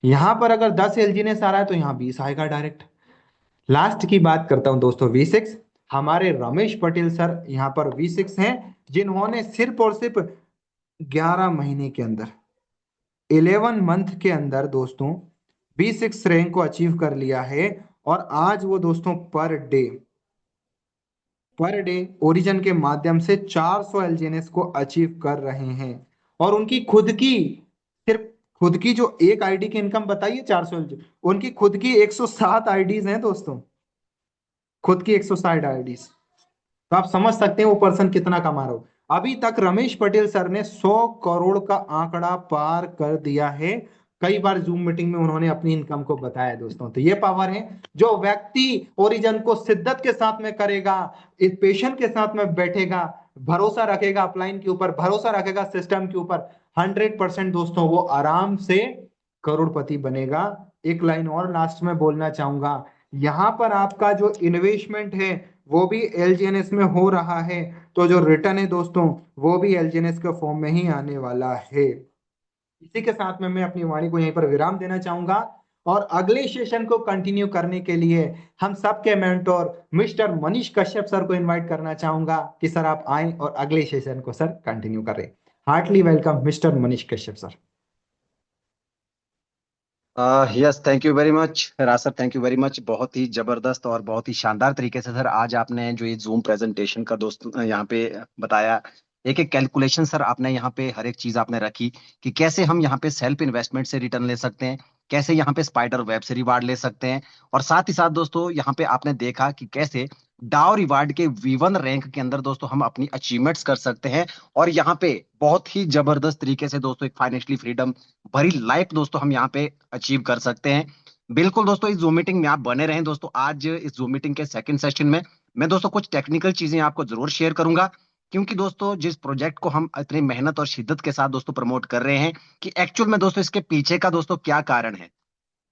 यहां पर अगर 10 एलजीनेस आ रहा है तो यहाँ 20 आएगा डायरेक्ट। लास्ट की बात करता हूं दोस्तों V6। हमारे रमेश पटेल सर यहाँ पर V6 हैं, जिन्होंने सिर्फ और सिर्फ 11 महीने के अंदर, 11 मंथ के अंदर दोस्तों V6 रैंक को अचीव कर लिया है। और आज वो दोस्तों पर डे ओरिजिन के माध्यम से 400 एलजीएनएस को अचीव कर रहे हैं। और उनकी खुद की, सिर्फ खुद की जो एक आईडी की इनकम बताइए 400 एलजीएनएस, उनकी खुद की 107 आईडीज हैं दोस्तों, खुद की 160 आईडीज। तो आप समझ सकते हैं वो पर्सन कितना कमा रहा हो। अभी तक रमेश पटेल सर ने 100 करोड़ का आंकड़ा पार कर दिया है। कई बार जूम मीटिंग में उन्होंने अपनी इनकम को बताया दोस्तों। तो ये पावर है, जो व्यक्ति ओरिजिन को शिद्दत के साथ में करेगा, इस पेशेंट के साथ में बैठेगा, भरोसा रखेगा अपलाइन के ऊपर, भरोसा रखेगा सिस्टम के ऊपर, 100% दोस्तों वो आराम से करोड़पति बनेगा। एक लाइन और लास्ट में बोलना चाहूंगा, यहां पर आपका जो इन्वेस्टमेंट है वो भी एलजीएनएस में हो रहा है, तो जो रिटर्न है दोस्तों वो भी एलजीएनएस के फॉर्म में ही आने वाला है। इसी के साथ में मैं अपनी वाणी को यहीं पर विराम देना चाहूंगा, और अगले सेशन को कंटिन्यू करने के लिए हम सबके mentor mister Manish Kashyap sir को इनवाइट करना चाहूंगा कि सर आप आए और अगले सेशन को सर कंटिन्यू करें। Heartly welcome mister Manish Kashyap sir. Yes, thank you very much Raj sir, thank you very much. बहुत ही जबरदस्त और बहुत ही शानदार तरीके से सर आज आपने जो ये जूम प्रेजेंटेशन का दोस्त यहाँ पे बताया, एक एक कैलकुलेशन सर आपने यहाँ पे हर एक चीज आपने रखी कि कैसे हम यहाँ पे सेल्फ इन्वेस्टमेंट से रिटर्न ले सकते हैं, कैसे यहाँ पे स्पाइडर वेब से रिवार्ड ले सकते हैं, और साथ ही साथ दोस्तों यहाँ पे आपने देखा कि कैसे डाउ रिवार्ड के V1 रैंक के अंदर दोस्तों हम अपनी अचीवमेंट्स कर सकते हैं। और यहाँ पे बहुत ही जबरदस्त तरीके से दोस्तों एक फाइनेंशियली फ्रीडम भरी लाइफ दोस्तों हम यहाँ पे अचीव कर सकते हैं। बिल्कुल दोस्तों, इस जूम मीटिंग में आप बने रहें दोस्तों। आज इस जूम मीटिंग के सेकंड सेशन में मैं दोस्तों कुछ टेक्निकल चीजें आपको जरूर शेयर करूंगा, क्योंकि दोस्तों जिस प्रोजेक्ट को हम इतनी मेहनत और शिद्दत के साथ दोस्तों प्रमोट कर रहे हैं, कि एक्चुअल में दोस्तों इसके पीछे का दोस्तों क्या कारण है,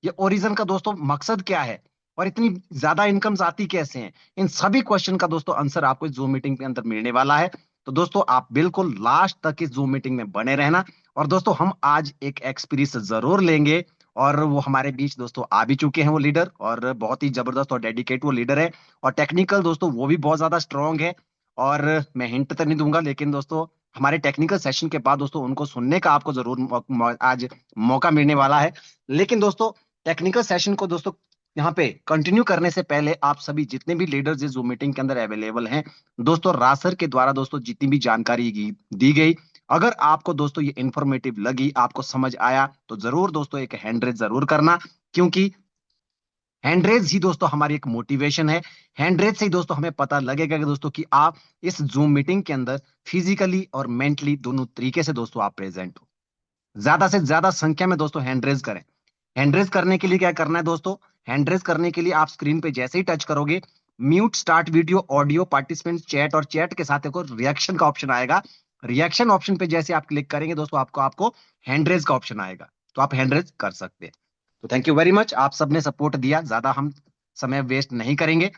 ये ओरिजिन का दोस्तों मकसद क्या है, और इतनी ज्यादा इनकम्स आती कैसे हैं, इन सभी क्वेश्चन का दोस्तों आंसर आपको इस जूम मीटिंग के अंदर मिलने वाला है। तो दोस्तों आप बिल्कुल लास्ट तक इस जूम मीटिंग में बने रहना। और दोस्तों हम आज एक एक्सपीरियंस जरूर लेंगे, और वो हमारे बीच दोस्तों आ भी चुके हैं वो लीडर, और बहुत ही जबरदस्त और डेडिकेट वो लीडर है, और टेक्निकल दोस्तों वो भी बहुत ज्यादा स्ट्रांग है। और मैं हिंट तो नहीं दूंगा, लेकिन दोस्तों हमारे टेक्निकल सेशन के बाद दोस्तों उनको सुनने का आपको जरूर आज मौका मिलने वाला है। लेकिन दोस्तों टेक्निकल सेशन को दोस्तों यहाँ पे कंटिन्यू करने से पहले आप सभी जितने भी लीडर्स इस जूम मीटिंग के अंदर अवेलेबल हैं दोस्तों, रासर के द्वारा दोस्तों जितनी भी जानकारी दी गई, अगर आपको दोस्तों ये इंफॉर्मेटिव लगी, आपको समझ आया, तो जरूर दोस्तों एक हैंड रेज जरूर करना, क्योंकि हैंड रेज ही दोस्तों हमारी एक मोटिवेशन है। हैंड रेज से ही दोस्तों हमें पता लगेगा कि दोस्तों कि आप इस जूम मीटिंग के अंदर फिजिकली और मेंटली दोनों तरीके से दोस्तों आप प्रेजेंट हो। ज्यादा से ज्यादा संख्या में दोस्तों हैंड रेज करें। हैंड रेज करने के लिए क्या करना है दोस्तों, हैंड रेज करने के लिए आप स्क्रीन पे जैसे ही टच करोगे, mute start video audio participant chat, और चैट के साथ एक रिएक्शन का ऑप्शन आएगा। रिएक्शन ऑप्शन पे जैसे आप क्लिक करेंगे दोस्तों आपको आपको हैंड रेज का ऑप्शन आएगा, तो आप हैंड रेज कर सकते हैं। तो थैंक यू वेरी मच, आप सबने सपोर्ट दिया, ज्यादा हम समय वेस्ट नहीं करेंगे।